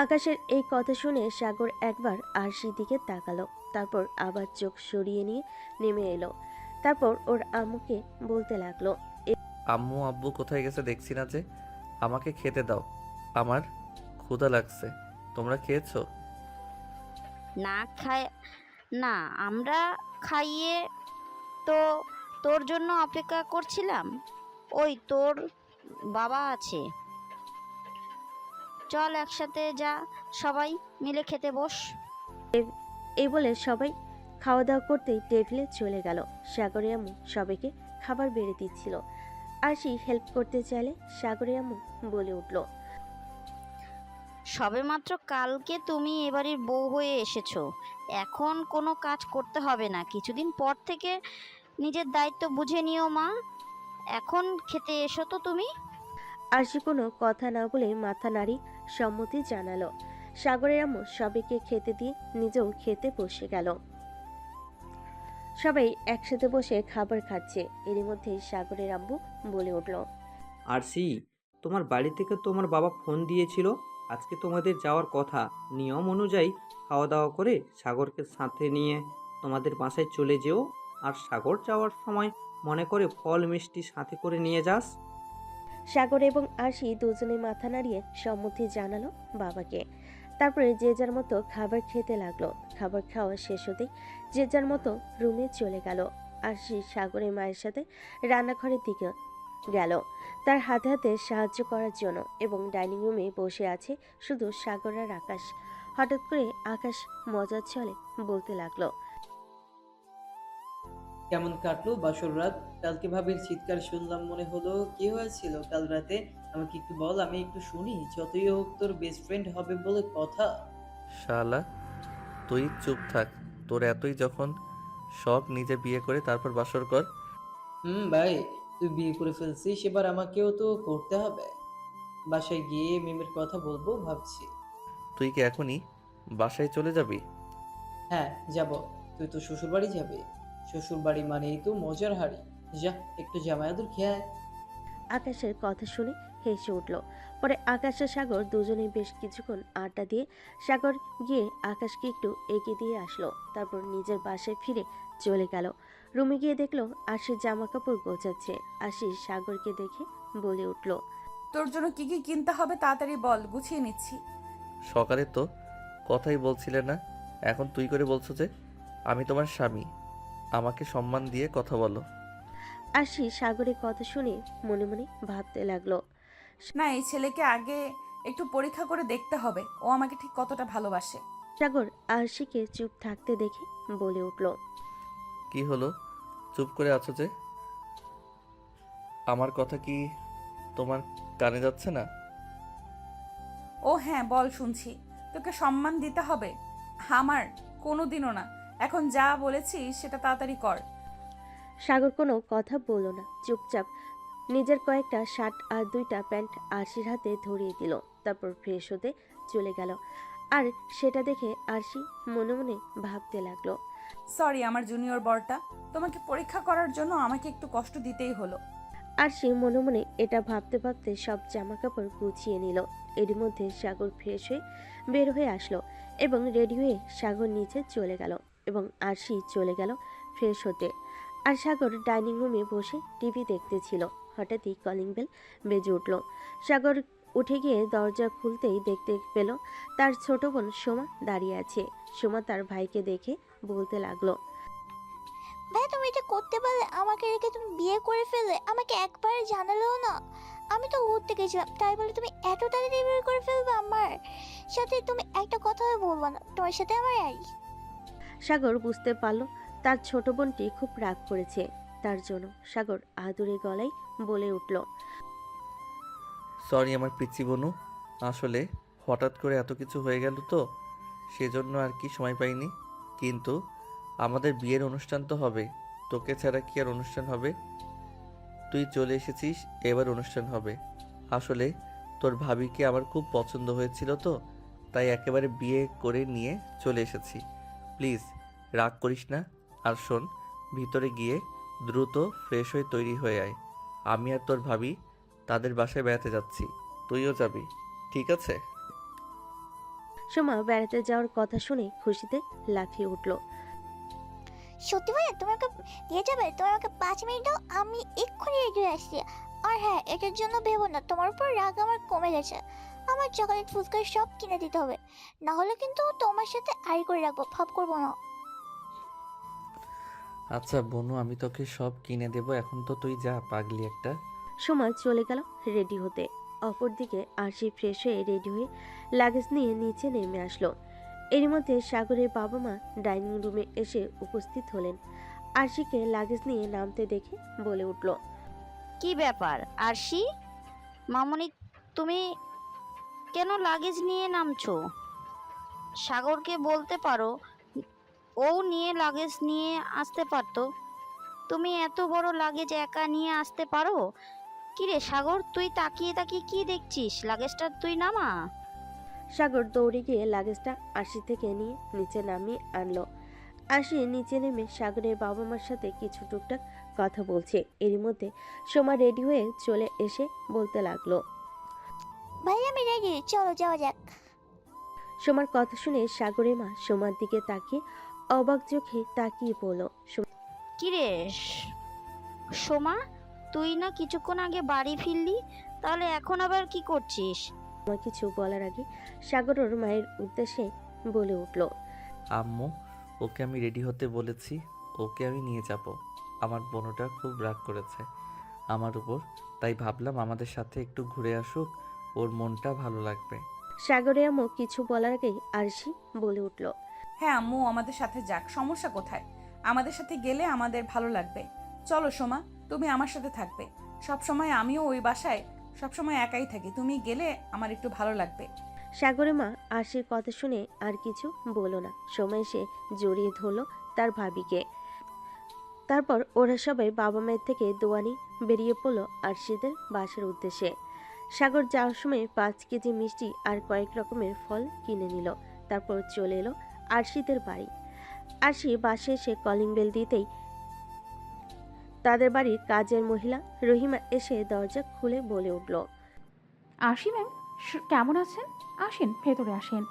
আকাশের এই কথা শুনে সাগর একবার আরশির দিকে তাকালো। তারপর আবার চোখ সরিয়ে নিয়ে নেমে এলো। তারপর ওর আম্মুকে বলতে লাগলো, আম্মু আব্বু কোথায় গেছে দেখছি না যে। আমাকে খেতে দাও, আমার ক্ষুধা লাগছে। তোমরা খেয়েছো? না খায় না, আমরা খাইয়ে তো তোর জন্য অপেক্ষা করছিলাম। ওই তোর বাবা আছে, চল একসাথে যা, সবাই মিলে খেতে বস। এই বলে সবাই খাওয়া দাওয়া করতেই টেবিলে চলে গেল। সাগরের আম্মু সবাইকে খাবার বেড়ে দিচ্ছিল। আরশি হেল্প করতে চাইলে সাগরের আম্মু বলে উঠল, সবেমাত্র কালকে তুমি এবাড়ির বউ হয়ে এসেছো, এখন কোনো কাজ করতে হবে না। কিছুদিন পর থেকে নিজের দায়িত্ব বুঝে নিও মা। এখন খেতে এসো তো তুমি। আরশি কোনো কথা না বলে মাথা নাড়ি সম্মতি জানালো। সাগরের আম্মু সবাইকে খেতে দিয়ে নিজেও খেতে বসে গেল। সবাই একসাথে বসে খাবার খাচ্ছে। এরই মধ্যে সাগরের আম্মু বলে উঠল, আরশি, তোমার বাড়ি থেকে তোমার বাবা ফোন দিয়েছিল, আজকে তোমাদের যাওয়ার কথা। নিয়ম অনুযায়ী খাওয়া দাওয়া করে সাগরকে সাথে নিয়ে তোমাদের বাসায় চলে যেও। আর সাগর যাওয়ার সময় মনে করে ফল মিষ্টি সাথে করে নিয়ে যাস। সাগর এবং আরশি দুজনে মাথা নাড়িয়ে সম্মতি জানালো বাবাকে। তারপরে যে যার মতো খাবার খেতে লাগলো। খাবার খাওয়া শেষ হতেই যে যার মতো রুমে চলে গেল। আরশি সাগরের মায়ের সাথে রান্নাঘরের দিকে গেল তার হাতে হাতে সাহায্য করার জন্য, এবং ডাইনিং রুমে বসে আছে শুধু সাগর আর আকাশ। হঠাৎ করে আকাশ মজার ছলে বলতে লাগলো, কেমন কাটলো বাসর রাত? কালকে ভাবির চিৎকার শুনলাম, মনে হলো কি হয়েছিল কাল রাতে? আমাকে একটু বল, আমি একটু শুনি। যতই হোক তোর বেস্ট ফ্রেন্ড হবে বলে কথা। শালা, তুই চুপ থাক। তোর এতই যখন শখ, নিজে বিয়ে করে তারপর বাসর কর। ভাই, তুই বিয়ে করে ফেলছিস, এবার আমাকেও তো করতে হবে। বাসায় গিয়ে মিমের কথা বলবো ভাবছি। তুই কি এখনই বাসায় চলে যাবি? হ্যাঁ যাব। তুই তো শ্বশুর বাড়ি যাবি, শ্বশুর বাড়ি মানেই তো মজার হাড়ি। যা, একটু জামাই আদর খেয়ে আয়। আকাশের কথা শুনে হেসে উঠল। পরে আকাশ আর সাগর দুজনেই বেশ কিছুক্ষণ আড্ডা দিয়ে সাগর গিয়ে আকাশকে একটু এগিয়ে দিয়ে আসলো। তারপর নিজের বাসায় ফিরে চলে গেল। রুমে গিয়ে দেখলো আশির জামা কাপড় গোছাচ্ছে। আশি সাগরকে দেখে বলে উঠল, তোর জন্য কি কি কিনতে হবে তাড়াতাড়ি বল, গুছিয়ে নিচ্ছি। সকালে তো কথাই বলছিলে না, এখন তুই করে বলছো যে? আমি তোমার স্বামী, আমাকে সম্মান দিয়ে কথা বলো। আশি সাগরের কথা শুনে মনে মনে ভাবতে লাগলো। না, এই ছেলেকে আগে একটু পরীক্ষা করে দেখতে হবে ও আমাকে ঠিক কতটা ভালোবাসে। সাগর আশিকে চুপ থাকতে দেখে বলে উঠল, কি হলো, চুপ করে আছো যে? আমার কথা কি তোমার কানে যাচ্ছে না? ও হ্যাঁ বল, শুনছি। তোকে সম্মান দিতে হবে? আমার কোনোদিনও না। এখন যা বলেছি সেটা তাড়াতাড়ি কর। সাগর কোনো কথা বলল না, চুপচাপ নিজের কয়েকটা শার্ট আর 2টা প্যান্ট আরশির হাতে ধরিয়ে দিল। তারপর ফ্রেশ হতে চলে গেল। আর সেটা দেখে আরশি মনে মনে ভাবতে লাগলো, সরি আমার জুনিয়র বরটা, তোমাকে পরীক্ষা করার জন্য আমাকে একটু কষ্ট দিতেই হলো। আরশি মনে মনে এটা ভাবতে ভাবতে সব জামা কাপড় গুছিয়ে নিল। এর মধ্যে সাগর ফ্রেশ হয়ে বের হয়ে আসলো এবং রেডি হয়ে সাগর নিচে চলে গেল এবং আরশি চলে গেল ফ্রেশ হতে। আর সাগর ডাইনিং রুমে বসে টিভি দেখতেছিল। হঠাৎই কলিং বেল বেজে উঠল। সাগর উঠে গিয়ে দরজা খুলতেই দেখতে পেল তার ছোট বোন সোমা দাঁড়িয়ে আছে। সোমা তার ভাইকে দেখে বলতে লাগলো, ভাই তুমি এটা করতে পারলে? আমাকে রেখে তুমি বিয়ে করে ফেললে, আমাকে একবার জানালেও না। আমি তো ঘুরতে গেছিলাম, তাই বলে তুমি এত তাড়াতাড়ি বিয়ে করে ফেলবে আমার সাথে? তুমি একটা কথাও বলবো না তোমার সাথে আমার আর? সাগর বুঝতে পারল তার ছোট বোনটি খুব রাগ করেছে তার জন্য। সাগর আদুরে গলায় বলে উঠল, সরি আমার পিচ্চি বনু, আসলে হঠাৎ করে এত কিছু হয়ে গেল তো সেজন্য আর কি সময় পাইনি। কিন্তু আমাদের বিয়ের অনুষ্ঠান তো হবে, তোকে ছাড়া কি আর অনুষ্ঠান হবে? তুই চলে এসেছিস, এবার অনুষ্ঠান হবে। আসলে তোর ভাবিকে আমার খুব পছন্দ হয়েছিল তো, তাই একেবারে বিয়ে করে নিয়ে চলে এসেছি। প্লিজ রাগ করিস না। আর শোন, ভিতরে গিয়ে দ্রুত ফ্রেশ হয়ে তৈরি হয়ে আয়। আমি আর তোর ভাবি তাদের বাসায় বেড়াতে যাচ্ছি, তুইও যাবি, ঠিক আছে? সোমা বেড়াতে যাওয়ার কথা শুনে খুশিতে লাফিয়ে উঠল। সত্যি ভাইয়া তুমি আমাকে দিয়ে যাবে? তুমি আমাকে 5 মিনিট দাও, আমি এক্ষুনি রেডি হয়ে আসছি। আর হ্যাঁ, এটার জন্য ভেবো না তোমার উপর রাগ আমার কমে গেছে। আমার চকলেট ফুচকা সব কিনে দিতে হবে, না হলে কিন্তু তোমার সাথে আড়ি করে রাখবো, ভাব করবো না। আচ্ছা বনু, আমি তোকে সব কিনে দেবো, এখন তো তুই যা, পাগলি একটা। সোমা চলে গেল রেডি হতে। অপরদিকে আরশি ফ্রেশ হয়ে রেডি হয়ে লাগেজ নিয়ে নিচে নেমে আসলো। এর মধ্যে সাগরের বাবা মা ডাইনিং রুমে এসে উপস্থিত হলেন। আরশিকে লাগেজ নিয়ে নামতে দেখে বলে উঠল, কি ব্যাপার আরশি? মামনি, তুমি কেন লাগেজ নিয়ে নামছো? সাগরকে বলতে পারো, ও নিয়ে লাগেজ নিয়ে আসতে পারতো। তুমি এত বড় লাগেজ একা নিয়ে আসতে পারো? কিরে সাগর, তুই তাকিয়ে তাকিয়ে কি দেখছিস? লাগেজটা তুই নামা। সাগর দৌড়ে গিয়ে লাগেজটা আরশি থেকে নিয়ে নিচে নামিয়ে আনলো। আরশি নিচে নেমে সাগরের বাবা মার সাথে কিছু টুকটাক কথা বলছে। এর মধ্যে সোমা রেডি হয়ে চলে এসে বলতে লাগলো, ভাই আমি রেডি, চলো যাওয়া যাক। সোমার কথা শুনে সাগরের মা সোমার দিকে তাকিয়ে অবাক চোখে তাকিয়ে বলল, কিরে সোমা, তুই না কিছুক্ষণ আগে বাড়ি ফিরলি, তাহলে এখন আবার কি করছিস? সোমা কিছু বলার আগে সাগর ওর মায়ের উদ্দেশ্যে বলে উঠল, আম্মু, ওকে আমি রেডি হতে বলেছি, ওকে আমি নিয়ে যাব। আমার বোনটা খুব রাগ করেছে আমার উপর, তাই ভাবলাম আমাদের সাথে একটু ঘুরে আসুক, ওর মনটা ভালো লাগবে। সাগরের আম্মু কিছু বলার আগেই আরশি বলে উঠল, হ্যাঁ আম্মু আমাদের সাথে যাক, সমস্যা কোথায়? আমাদের সাথে গেলে আমাদের ভালো লাগবে। চলো সোমা, তুমি আমার সাথে থাকবে সব সময়। আমিও ওই বাসায় সব সময় একাই থাকি, তুমি গেলে আমার একটু ভালো লাগবে। সাগরের মা আরশির কথা শুনে আর কিছু বলল না। সময় এসে জড়িয়ে ধরলো তার ভাবিকে। তারপর ওরা সবাই বাবা মায়ের থেকে দোয়ানি বেরিয়ে পড়লো আরশিদের বাসার উদ্দেশ্যে। সাগর যাওয়ার সময় 5 কেজি মিষ্টি আর কয়েক রকমের ফল কিনে নিল। তারপর চলে এলো আরশিদের বাড়ি। আরশি বাসে এসে কলিং বেল দিতেই তাদের বাড়ির কাজের মহিলা রহিমা এসে দরজা খুলে বলে উঠল, আরশি ম্যাম কেমন আছেন? আসেন, ভেতরে আসেন।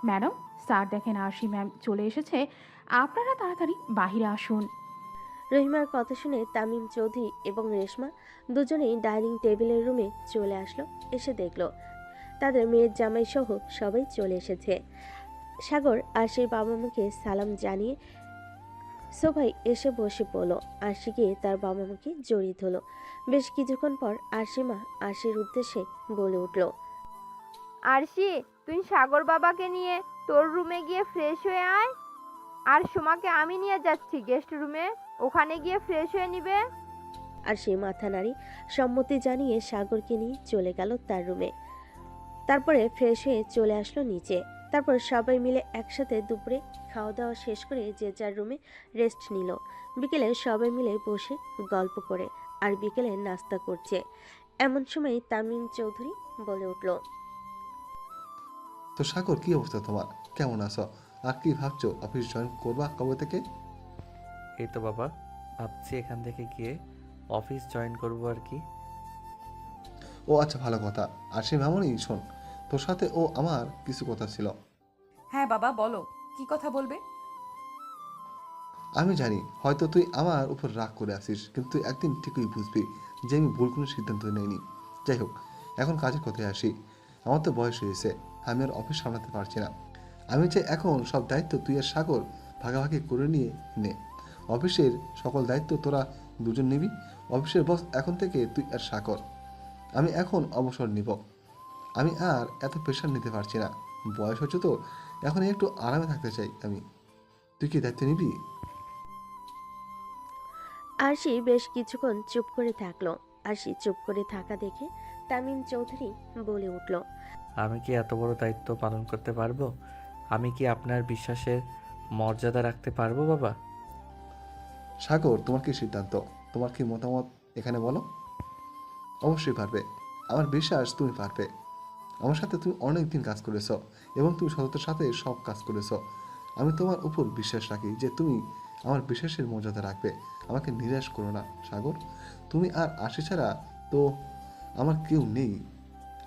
ম্যাডাম, স্যার দেখেন আরশি ম্যাম চলে এসেছে, আপনারা তাড়াতাড়ি বাহিরে আসুন। রহিমার কথা শুনে তামিম চৌধুরী এবং রেশমা দুজনেই ডাইনিং টেবিলের রুমে চলে আসলো। এসে দেখলো তাদের মেয়ের জামাই সহ সবাই চলে এসেছে। সাগর আরশির বাবা মাকে সালাম জানিয়ে সোফায় এসে বসে পড়ল। আরশি গিয়ে তার বাবা মাকে জড়িয়ে ধরল। বেশ কিছুক্ষণ পর আরশি মা আরশির উদ্দেশ্যে বলে উঠল, আরশি, তুই সাগর বাবাকে নিয়ে তোর রুমে গিয়ে ফ্রেশ হয়ে আয়। আর সোমাকে আমি নিয়ে যাচ্ছি গেস্ট রুমে, ওখানে গিয়ে ফ্রেশ হয়ে নিবে। আরশি মাথা নাড়ি সম্মতি জানিয়ে সাগরকে নিয়ে চলে গেল তার রুমে। তারপরে ফ্রেশ হয়ে চলে আসলো নিচে। তারপর সবাই মিলে একসাথে দুপুরে খাওয়া দাওয়া শেষ করে যে যার রুমে রেস্ট নিল। বিকেলে সবাই মিলে বসে গল্প করে আর বিকেলে নাস্তা করছে। এমন সময় তামিম চৌধুরী বলে উঠল, তো সাগর, কি অবস্থা তোমার? কেমন আছো? আর কি ভাবছো, অফিস জয়েন করবা কবে থেকে? এই তো বাবা, ভাবছি এখান থেকে গিয়ে অফিস জয়েন করবো আর কি। ও আচ্ছা, ভালো কথা। আর সে মামনি, শোন, তোর সাথে ও আমার কিছু কথা ছিল। হ্যাঁ বাবা, বলো, কি কথা বলবে? আমি জানি হয়তো তুই আমার উপর রাগ করে আসিস, কিন্তু একদিন ঠিকই বুঝবি যে আমি ভুল কোনো সিদ্ধান্ত নেইনি। যাই হোক, এখন কাজের কথায় আসি। আমার তো বয়স হয়েছে, আমি আর অফিস সামলাতে পারছি না। আমি চাই এখন সব দায়িত্ব তুই আর সাগর ভাগাভাগি করে নিয়ে নে। অফিসের সকল দায়িত্ব তোরা দুজন নিবি। অফিসের বস এখন থেকে তুই আর সাগর। আমি এখন অবসর নিব। আমি আর এত প্রেশার নিতে পারছি না। বয়স হচ্ছে তো, এখন একটু আরামে থাকতে চাই আমি। তুই কি দায়িত্ব নিবি? আরশি বেশ কিছুক্ষণ চুপ করে থাকলো। আরশি চুপ করে থাকা দেখে তামিম চৌধুরী বলে উঠল, আমি কি এত বড় দায়িত্ব পালন করতে পারবো? আমি কি আপনার বিশ্বাসের মর্যাদা রাখতে পারবো বাবা? সাগর, তোমার কি সিদ্ধান্ত? তোমার কি মতামত এখানে বলো। অবশ্যই পারবে, আমার বিশ্বাস তুমি পারবে। আমার সাথে তুমি অনেক দিন কাজ করেছো এবং তুমি সততার সাথে সব কাজ করেছো। আমি তোমার উপর বিশ্বাস রাখি যে তুমি আমার বিশ্বাসের মর্যাদা রাখবে। আমাকে নিরাশ করো না সাগর। তুমি আর আশি ছাড়া তো আমার কেউ নেই।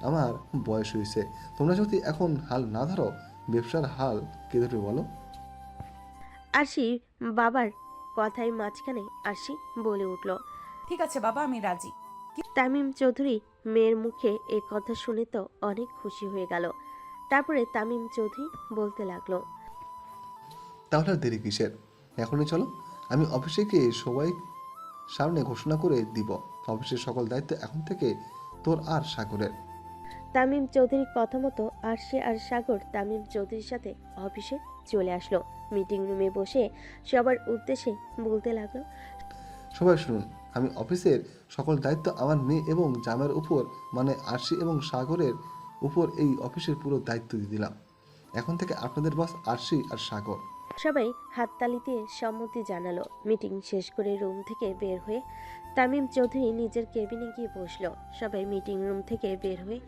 আমার বয়স হয়েছে। তোমরা যদি এখন হাল না ধরো, ব্যবসার হাল কে ধরবে বলো? আরশি বাবার কথায় মাঝখানে আরশি বলে উঠল, ঠিক আছে বাবা, আমি রাজি। তামিম চৌধুরী মেয়ের মুখে এ কথা শুনে তো অনেক খুশি হয়ে গেল। তারপরে তামিম চৌধুরী বলতে লাগলো, তাহলে আর দেরি কিসের? এখনই চলো। আমি অফিসে গিয়ে সবাই সামনে ঘোষণা করে দিব, অফিসের সকল দায়িত্ব এখন থেকে তোর আর সাগরের। তামিম চৌধুরীর কথা মতো আরশি আর সাগর তামিম চৌধুরীর সাথে অফিসে চলে আসলো। মিটিং রুমে বসে সবার উদ্দেশ্যে বলতে লাগলো, সবাই শুনুন, আমি অফিসের সকল দায়িত্ব আমার মেয়ে এবং জামাইয়ের উপর, মানে আরশি এবং সাগরের উপর এই অফিসের পুরো দায়িত্ব দিয়ে দিলাম। এখন থেকে আপনাদের বস আরশি আর সাগর। সবাই হাততালি দিয়ে সম্মতি জানালো। মিটিং শেষ করে রুম থেকে বের হয়ে তামিম চৌধুরী নিজের কেবিনে গিয়ে বসলো। সবাই মিটিং রুম থেকে বের হয়ে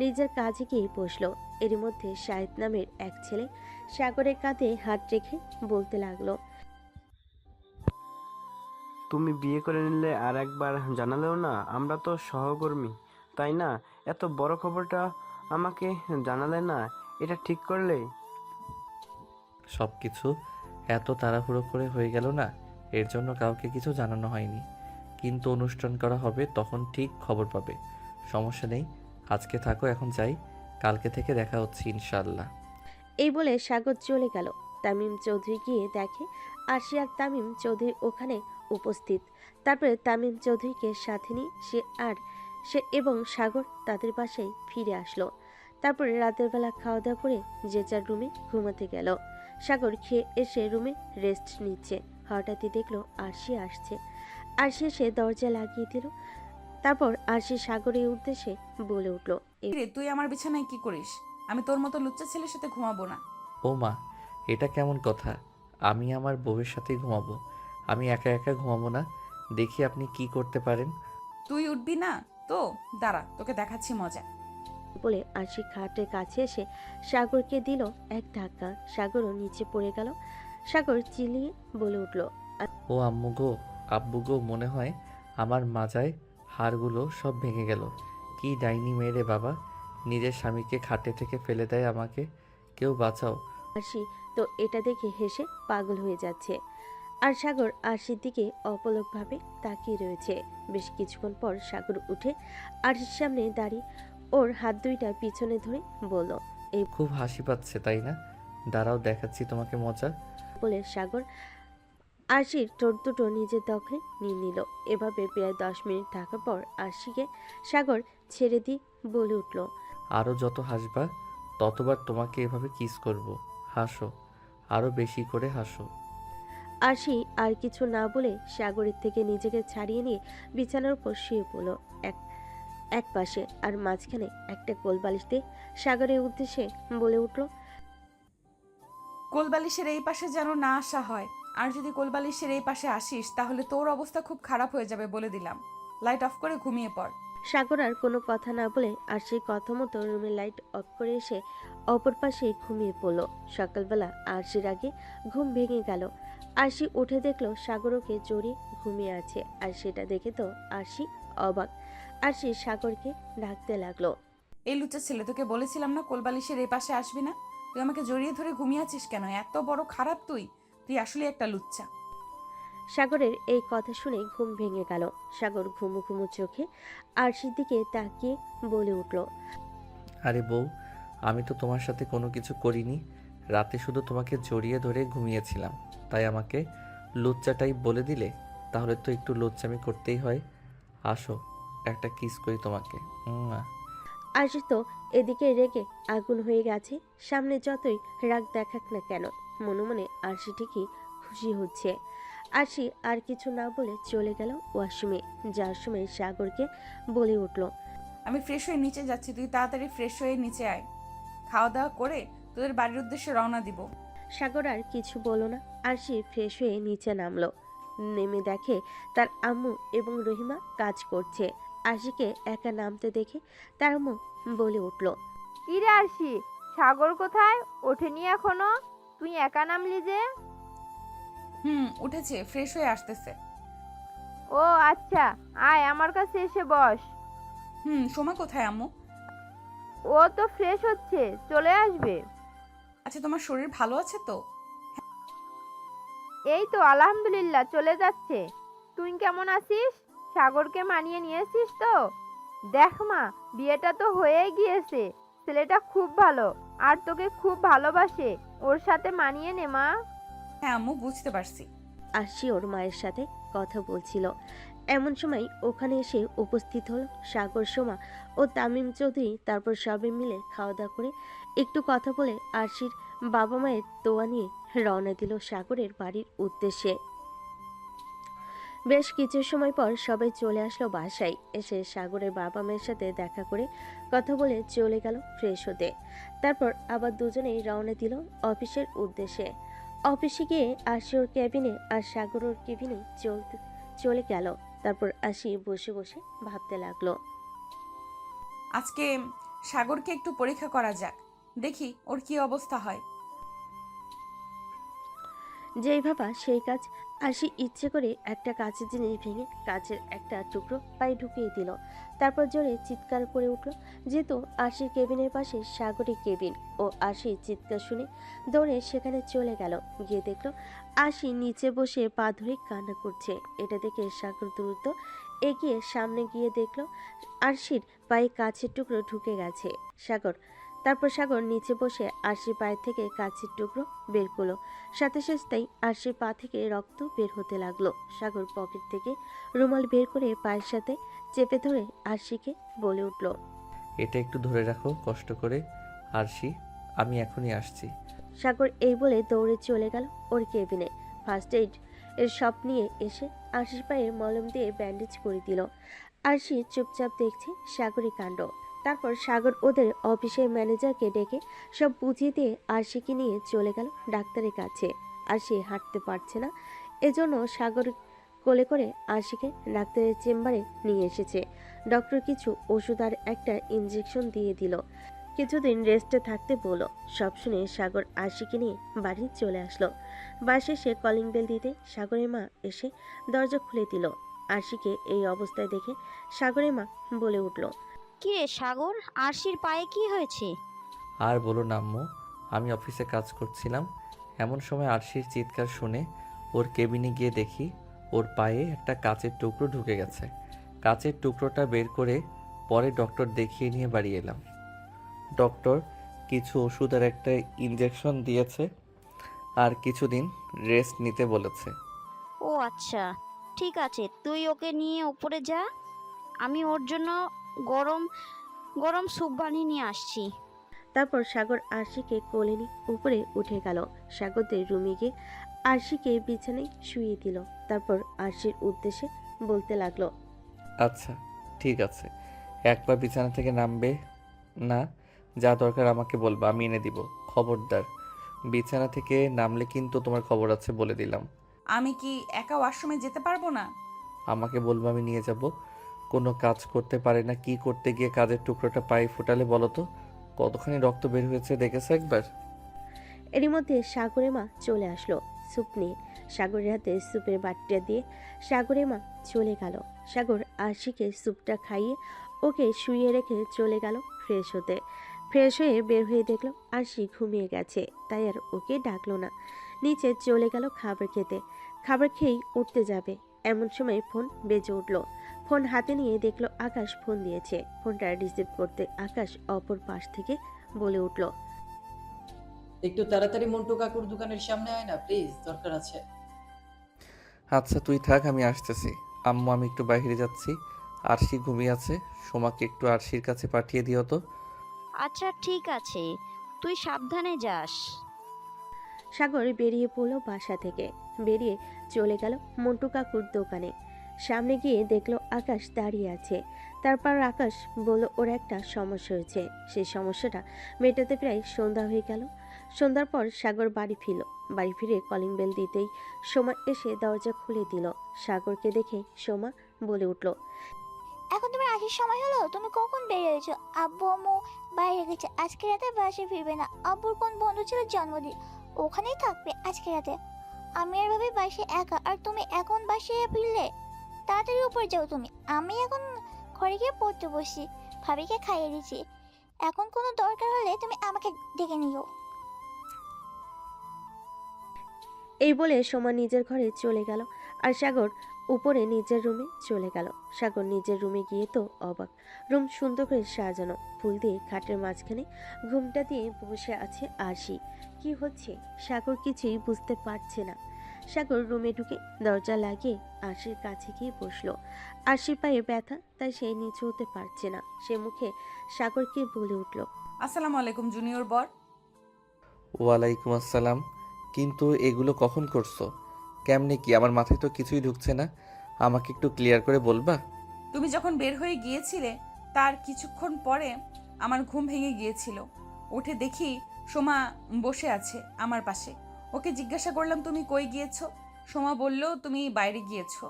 নিজের কাজে গিয়ে বসলো। এরই মধ্যে শাহিদ নামের এক ছেলে সাগরের কাঁধে হাত রেখে বলতে লাগলো, তুমি বিয়ে করে নিলে আর একবার জানালেও না? আমরা তো সহকর্মী, তাই না? এত বড় খবরটা আমাকে জানালে না, এটা ঠিক করলে? সব কিছু এত তাড়াহুড়ো করে হয়ে গেল না, এর জন্য কাউকে কিছু জানানো হয়নি। কিন্তু অনুষ্ঠান করা হবে, তখন ঠিক খবর পাবে। সমস্যা নেই, আজকে থাকো, এখন যাই, কালকে থেকে দেখা হচ্ছে ইনশাআল্লাহ। এই বলে সাগর চলে গেল। তামিম চৌধুরী গিয়ে দেখে আরশি আর তামিম চৌধুরী ওখানে উপস্থিত। তারপরে তামিম চৌধুরীকে সাথে নিয়ে সে এবং সাগর তাদের বাসায় ফিরে আসলো। তারপরে রাতের বেলা খাওয়া দাওয়া করে যে যার রুমে ঘুমাতে গেল। সাগর খেয়ে এসে রুমে রেস্ট নিচ্ছে। হঠাৎই দেখলো আরশি আসছে। আরশি এসে দরজা লাগিয়ে দিল। তারপর আরশি সাগরের উদ্দেশ্যে বলে উঠল, রে, তুই আমার বিছানায় কি করিস? আমি তোর মতো লুচ্চা ছেলের সাথে ঘুমাবো না। ও মা, এটা কেমন কথা? আমি আমার বউয়ের সাথেই ঘুমাবো, আমি একা একা ঘুমাবো না। দেখি আপনি কি করতে পারেন। তুই উঠবি না তো? দাঁড়া, তোকে দেখাচ্ছি মজা। বলে আরশি খাটের কাছে এসে সাগরকে দিল এক ধাক্কা। সাগরও নিচে পড়ে গেল। সাগর চিল্লিয়ে বলে উঠল, ও আম্মু গো, আব্বু গো, মনে হয় আমার মাজায় হাড়গুলো সব ভেঙে গেল। কি ডাইনি মেয়ে রে বাবা, নিজের স্বামীকে খাটে থেকে ফেলে দেয় আমাকে। কেউ বাঁচাও। আরশি তো এটা দেখে হেসে পাগল হয়ে যাচ্ছে। আর সাগর আরশির দিকে অপলকভাবে তাকিয়ে রয়েছে। বেশ কিছুক্ষণ পর সাগর উঠে আরশির সামনে দাঁড়িয়ে ওর হাত দুইটা পিছনে ধরে বলল। খুব হাসি পাচ্ছে তাই না? দাঁড়াও দেখাচ্ছি তোমাকে মজা। বলে সাগর আরশির ঠোঁট দুটো নিজের দখলে নিয়ে নিল। এভাবে প্রায় 10 মিনিট থাকার পর আরশিকে সাগর ছেড়ে দিয়ে বলে উঠল। আরও যত হাসবা ততবার তোমাকে এভাবে কিস করব। হাসো, আরও বেশি করে হাসো। আরশি আর কিছু না বলে সাগরের থেকে নিজেকে ছাড়িয়ে নিয়ে বিছানার উপর শুয়ে পড়ল এক পাশে, আর মাঝখানে একটা কোলবালিশ দিয়ে সাগরের উদ্দেশ্যে বলে উঠল। কোলবালিশের এই পাশে যেন না আসা হয়, আর যদি কোলবালিশের এই পাশে আসিস তাহলে তোর অবস্থা খুব খারাপ হয়ে যাবে বলে দিলাম। লাইট অফ করে ঘুমিয়ে পড়। সাগর আর কোনো কথা না বলে আর সেই কথা মতো রুমের লাইট অফ করে এসে অপর পাশে ঘুমিয়ে পড়ল। সকালবেলা আরশির আগে ঘুম ভেঙে গেল। আরশি উঠে দেখলো সাগর ওকে জড়িয়ে ঘুমিয়ে আছে, আর সেটা দেখে তো আরশি অবাক। আরশি সাগরকে ডাকতে লাগলো। এই লুচ্চা ছেলে, তোকে বলেছিলাম না কোলবালিশের এই পাশে আসবি না? তুই আমাকে জড়িয়ে ধরে ঘুমিয়ে আছিস কেন? এত বড় খারাপ তুই? তুই আসলে একটা লুচ্চা। সাগরের এই কথা শুনে ঘুম ভেঙে গেল। সাগর ঘুমু ঘুমু চোখে আরশির দিকে তাকিয়ে বলে উঠল। আরে বউ, আমি তো তোমার সাথে কোনো কিছু করিনি। রাতে শুধু তোমাকে জড়িয়ে ধরে ঘুমিয়েছিলাম, তাই আমাকে লুচ্চা টাইপ বলে দিলে? তাহলে তো একটু লুচ্চামি করতেই হয়। আসো, একটা কিস করি তোমাকে। আরশি তো এদিকে রেগে আগুন হয়ে গেছে। সামনে যতই রাগ দেখাক না কেন, মনে মনে আরশি ঠিকই খুশি হচ্ছে। আরশি আর কিছু না বলে চলে গেল ওয়াশরুমে। যাওয়ার সময় সাগরকে বলে উঠল। আমি ফ্রেশ হয়ে নিচে যাচ্ছি, তুই তাড়াতাড়ি ফ্রেশ হয়ে নিচে আয়। খাওয়া দাওয়া করে তোদের বাড়ির উদ্দেশ্যে রওনা দিব। সাগর আর কিছু বলো না। আরশি ফ্রেশ হয়ে নিচে নামলো। নেমে দেখে তার আম্মু এবং রহিমা কাজ করছে। আরশিকে একা নামতে দেখে তার আম্মু বলে উঠল। কি রে আরশি, সাগর কোথায়? ওঠেনি এখনো? তুই একা নামলি যে? উঠেছে, ফ্রেশ হয়ে আসতেছে। ও আচ্ছা, আয় আমার কাছে এসে বস। সোমা কোথায় আম্মু? ও তো ফ্রেশ হচ্ছে, চলে আসবে। আচ্ছা, তোমার শরীর ভালো আছে তো? এই তো আলহামদুলিল্লাহ চলে যাচ্ছে। তুই কেমন আছিস? সাগরকে মানিয়ে নিয়েছিস তো? দেখ মা, বিয়েটা তো হয়েই গিয়েছে। ছেলেটা খুব ভালো আর তোকে খুব ভালোবাসে। ওর সাথে মানিয়ে নে মা। হ্যাঁ আম্মু, বুঝতে পারছি। আরশি ওর মায়ের সাথে কথা বলছিল। এমন সময় ওখানে এসে উপস্থিত হলো সাগর, সোমা ও তামিম চৌধুরী। তারপর সবাই মিলে খাওয়া দাওয়া করে একটু কথা বলে আরশির বাবা মায়ের দোয়া নিয়ে রওনা দিল সাগরের বাড়ির উদ্দেশ্যে। বেশ কিছু সময় পর সবাই চলে আসলো বাসায়। এসে সাগরের বাবা মায়ের সাথে দেখা করে কথা বলে চলে গেল ফ্রেশ হতে। তারপর আবার দুজনেই রওনা দিল অফিসের উদ্দেশ্যে। অফিসে গিয়ে আরশি ওর কেবিনে আর সাগর ওর কেবিনে চলে গেল। তারপর আরশি বসে বসে ভাবতে লাগলো। আজকে সাগরকে একটু পরীক্ষা করা যাক, দেখি ওর কি অবস্থা হয়। যেই ভাবা সেই কাজ। আরশি ইচ্ছে করে একটা কাঁচের জিনিস ভেঙে কাঁচের একটা টুকরো পায়ে ঢুকিয়ে দিল। তারপর জোরে চিৎকার করে উঠল। যেহেতু আরশির কেবিনের পাশে সাগরের কেবিন, ও আরশির চিৎকার শুনে দৌড়ে সেখানে চলে গেল। গিয়ে দেখলো আরশি নিচে বসে পা ধরে কান্না করছে। এটা দেখে সাগর দ্রুত এগিয়ে সামনে গিয়ে দেখলো আরশির পায়ে কাঁচের টুকরো ঢুকে গেছে। তারপর সাগর নিচে বসে আরশির পায়ের থেকে কাঁচের টুকরো বের করলো। সাথে সাথেই আরশির পা থেকে রক্ত বের হতে লাগলো। সাগর পকেট থেকে রুমাল বের করে পায়ের সাথে চেপে ধরে আরশিকে বলে উঠল। এটা একটু ধরে রাখো কষ্ট করে। আরশি, আমি এখনই আসছি। সাগর এই বলে দৌড়ে চলে গেল ওর কেবিনে। ফার্স্ট এইড এর সব নিয়ে এসে আরশির পায়ে মলম দিয়ে ব্যান্ডেজ করে দিল। আরশি চুপচাপ দেখছে সাগরের কাণ্ড। তারপর সাগর ওদের অফিসের ম্যানেজারকে ডেকে সব বুঝিয়ে দিয়ে আরশিকে নিয়ে চলে গেল ডাক্তারের কাছে। আরশি হাঁটতে পারছে না, এজন্য সাগর কোলে করে আরশিকে ডাক্তারের চেম্বারে নিয়ে এসেছে। ডক্টর কিছু ওষুধ আর একটা ইঞ্জেকশন দিয়ে দিল। কিছুদিন রেস্টে থাকতে বলো। সব শুনে সাগর আরশিকে নিয়ে বাড়ি চলে আসলো। বাসে সে কলিং বেল দিতে সাগরের মা এসে দরজা খুলে দিল। আরশিকে এই অবস্থায় দেখে সাগরের মা বলে উঠল। কিরে সাগর, আরশির পায়ে কি হয়েছে? আর বলো না আম্মু, আমি অফিসে কাজ করছিলাম, এমন সময় আরশির চিৎকার শুনে ওর কেবিনে গিয়ে দেখি ওর পায়ে একটা কাচের টুকরো ঢুকে গেছে। কাচের টুকরোটা বের করে পরে ডক্টর দেখিয়ে নিয়ে বাড়ি এলাম। ডক্টর কিছু ওষুধ আর একটা ইঞ্জেকশন দিয়েছে আর কিছুদিন রেস্ট নিতে বলেছে। ও আচ্ছা, ঠিক আছে, তুই ওকে নিয়ে উপরে যা, আমি ওর জন্য গরম গরম স্যুপ বানিয়ে নিয়ে আসছি। তারপর সাগর আরশিকে কোলে নিয়ে উপরে উঠে গেল। সাগরদের রুমে গিয়ে আরশিকে বিছানায় শুইয়ে দিল। তারপর আরশির উদ্দেশ্যে বলতে লাগলো, আচ্ছা ঠিক আছে, একবার বিছানা থেকে নামবে না, যা দরকার আমাকে বলবা, আমি এনে দিব। খবরদার বিছানা থেকে নামলে কিন্তু তোমার খবর আছে বলে দিলাম। আমি কি একা ওয়াশরুমে যেতে পারবো না? আমাকে বলবো, আমি নিয়ে যাব। কোনো কাজ করতে পারে না, কি করতে গিয়ে কাজের টুকরোটা পায়ে ফুটালে বলো তো কতখানি রক্ত বের হয়েছে দেখেছো একবার? এরই মধ্যে সাগরের মা চলে আসলো স্যুপ নিয়ে। সাগরের হাতে স্যুপের বাটিটা দিয়ে সাগরের মা চলে গেল। সাগর আরশিকে স্যুপটা খাইয়ে ওকে শুইয়ে রেখে চলে গেল ফ্রেশ হতে। ফ্রেশ হয়ে বের হয়ে দেখলো আরশি ঘুমিয়ে গেছে, তাই আর ওকে ডাকলো না। নিচে চলে গেল খাবার খেতে। খাবার খেয়েই উঠতে যাবে, এমন সময় ফোন বেজে উঠলো। ফোন হাতে নিয়ে দেখলো আকাশ ফোন দিয়েছে। ফোনটা রিসিভ করতে আকাশ অপর পাশ থেকে বলে উঠল, একটু তাড়াতাড়ি মন্টু কাকুর দোকানের সামনে আয় না প্লিজ, দরকার আছে। আচ্ছা তুই থাক, আমি আসতেছি। আম্মু আমি একটু বাইরে যাচ্ছি, আরশি ঘুমিয়ে আছে, সোমাকে একটু আরশির কাছে পাঠিয়ে দিও তো। আচ্ছা ঠিক আছে, তুই সাবধানে যাস। সাগর বেরিয়ে পড়লো বাসা থেকে। বেরিয়ে চলে গেল মন্টু কাকুর দোকানে। সামনে গিয়ে দেখলো আকাশ দাঁড়িয়ে আছে। তারপর আকাশ বলল ওর একটা সমস্যা হয়েছে, সেই সমস্যাটা মেটাতে প্রায় সন্ধ্যা হয়ে গেল। সন্ধ্যার পর সাগর বাড়ি ফিরল। বাড়ি ফিরে কলিং বেল দিতেই সোমা এসে দরজা খুলে দিল। সাগরকে দেখে সোমা বলে উঠল, এখন তোমার আসার সময় হলো, তুমি কখন বের হয়েছো? আব্বু আম্মু বাইরে গেছে, আজকে রাতে বাসে ফিরবে না। আব্বুর কোন বন্ধু ছিল জন্মদিন, ওখানেই থাকবে আজকে রাতে। আমি আর ভাবি বাসে একা, আর তুমি এখন বাসে ফিরলে? তাড়াতাড়ি উপরে যাও তুমি, আমি এখন ঘরে গিয়ে পড়তে বসি, ভাবিকে খাইয়ে দিচ্ছি। এখন কোনো দরকার হলে তুমি আমাকে ডেকে নিও। এই বলে সোমা নিজের ঘরে চলে গেল আর সাগর উপরে নিজের রুমে চলে গেল। সাগর নিজের রুমে গিয়ে তো অবাক, রুম সুন্দর করে সাজানো, ফুল দিয়ে খাটের মাঝখানে ঘুমটা দিয়ে বসে আছে আরশি। কি হচ্ছে সাগর কিছুই বুঝতে পারছে না। সাগর রুমে ঢুকে দরজা লাগিয়ে আরশির কাছে গিয়ে বসলো। আরশির পায়ে ব্যথা, তাই সে নিচু হতে পারছে না। সে মুখে সাগরকে বলে উঠল, আসসালামু আলাইকুম জুনিয়র বর। ওয়ালাইকুম আসসালাম। কিন্তু এগুলো কখন করছো? কেমনে কি? আমার মাথায় তো কিছুই ঢুকছে না, আমাকে একটু ক্লিয়ার করে বলবা? তুমি যখন বের হয়ে গিয়েছিলে তার কিছুক্ষণ পরে আমার ঘুম ভেঙে গিয়েছিল। উঠে দেখি সোমা বসে আছে আমার পাশে। ওকে জিজ্ঞাসা করলাম তুমি কই গিয়েছো? সোমা বলল তুমি বাইরে গিয়েছো।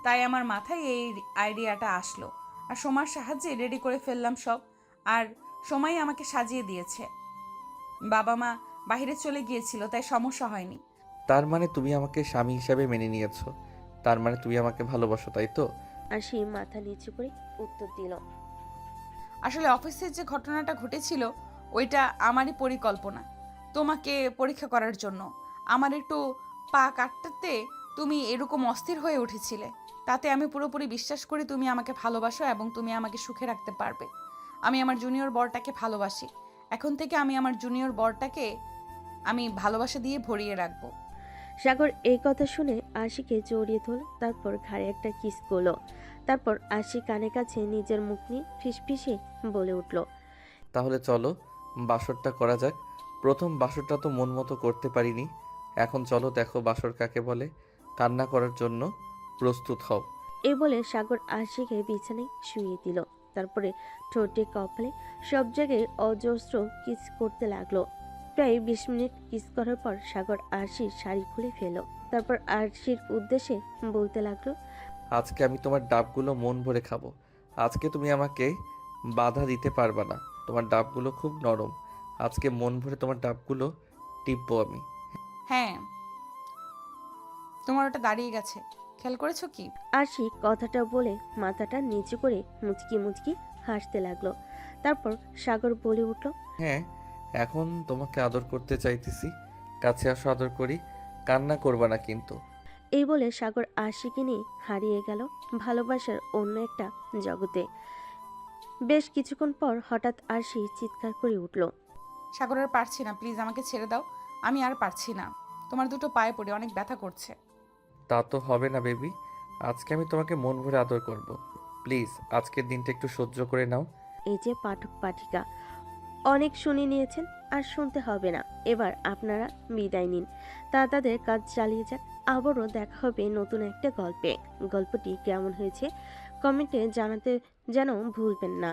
তাই আমার মাথায় এই আইডিয়াটা আসলো, আর সোমার সাহায্যে রেডি করে ফেললাম সব। আর সোমাই আমাকে সাজিয়ে দিয়েছে। বাবা মা বাইরে চলে গিয়েছিল, তাই সমস্যা হয়নি। তার মানে তুমি আমাকে স্বামী হিসাবে মেনে নিয়েছো, তার মানে তুমি আমাকে ভালোবাসো, তাই তো? আরশি মাথা নিচু করে উত্তর দিল, আসলে অফিসে যে ঘটনাটা ঘটেছিল ওইটা আমারই পরিকল্পনা, তোমাকে পরীক্ষা করার জন্য। আমার একটু পা কাটতে তুমি এরকম অস্থির হয়ে উঠেছিলে, তাতে আমি পুরোপুরি বিশ্বাস করি তুমি আমাকে ভালোবাসো এবং তুমি আমাকে সুখে রাখতে পারবে। আমি আমার জুনিয়র বরটাকে ভালোবাসি। এখন থেকে আমি আমার জুনিয়র বরটাকে আমি ভালোবাসা দিয়ে ভরিয়ে রাখবো। সাগর এই কথা শুনে আশিকে জড়িয়ে ধরল, তারপর ঘাড়ে একটা কিস করলো। তারপর আশি কানের কাছে নিজের মুখ নিয়ে ফিসফিসে বলে উঠল, তাহলে চলো বাসরটা করা যাক। প্রথম বাসরটা তো মন মতো করতে পারিনি, এখন চলো দেখো বাসর কাকে বলে। কান্না করার জন্য প্রস্তুত হও। এই বলে সাগর আশিকে বিছানায় শুইয়ে দিল। তারপরে ঠোঁটে কপালে সব জায়গায় অজস্র কিস করতে লাগলো। প্রায় 20 মিনিট কিস করার পর সাগর আরশির শাড়ি খুলে ফেলল। তারপর আরশির উদ্দেশ্যে বলতে লাগলো, আজকে আমি তোমার ডাবগুলো মন ভরে খাবো। আজকে তুমি আমাকে বাধা দিতে পারবা না, তোমার ডাবগুলো খুব নরম। আজকে মন ভরে তোমার ডাবগুলো টিপবো আমি। হ্যাঁ, তোমার ওটা দাঁড়িয়ে গেছে, খেয়াল করেছো কি? আরশি কথাটা বলে মাথাটা নিচু করে মুচকি মুচকি হাসতে লাগলো। তারপর সাগর বলে উঠল, হ্যাঁ, এখন তোমাকে আদর করতে চাইতেছি। কাছে আসো, আদর করি। কান্না করবা না কিন্তু। এই বলে সাগর আরশিকে নিয়ে হারিয়ে গেল ভালোবাসার অন্য একটা জগতে। বেশ কিছুক্ষণ পর হঠাৎ আরশি চিৎকার করে উঠল। সাগর আর পারছি না, প্লিজ আমাকে ছেড়ে দাও। আমি আর পারছি না, তোমার দুটো পায়ে পড়ে অনেক ব্যথা করছে। তা তো হবে না বেবি, আজকে আমি তোমাকে মন ভরে আদর করব। প্লিজ আজকের দিনটা একটু সহ্য করে নাও। এই যে পাঠক পাঠিকা, অনেক শুনে নিয়েছেন, আর শুনতে হবে না। এবার আপনারা বিদায় নিন, তাদের কাজ চালিয়ে যান। আবারও দেখা হবে নতুন একটা গল্পে। গল্পটি কেমন হয়েছে কমেন্টে জানাতে যেন ভুলবেন না।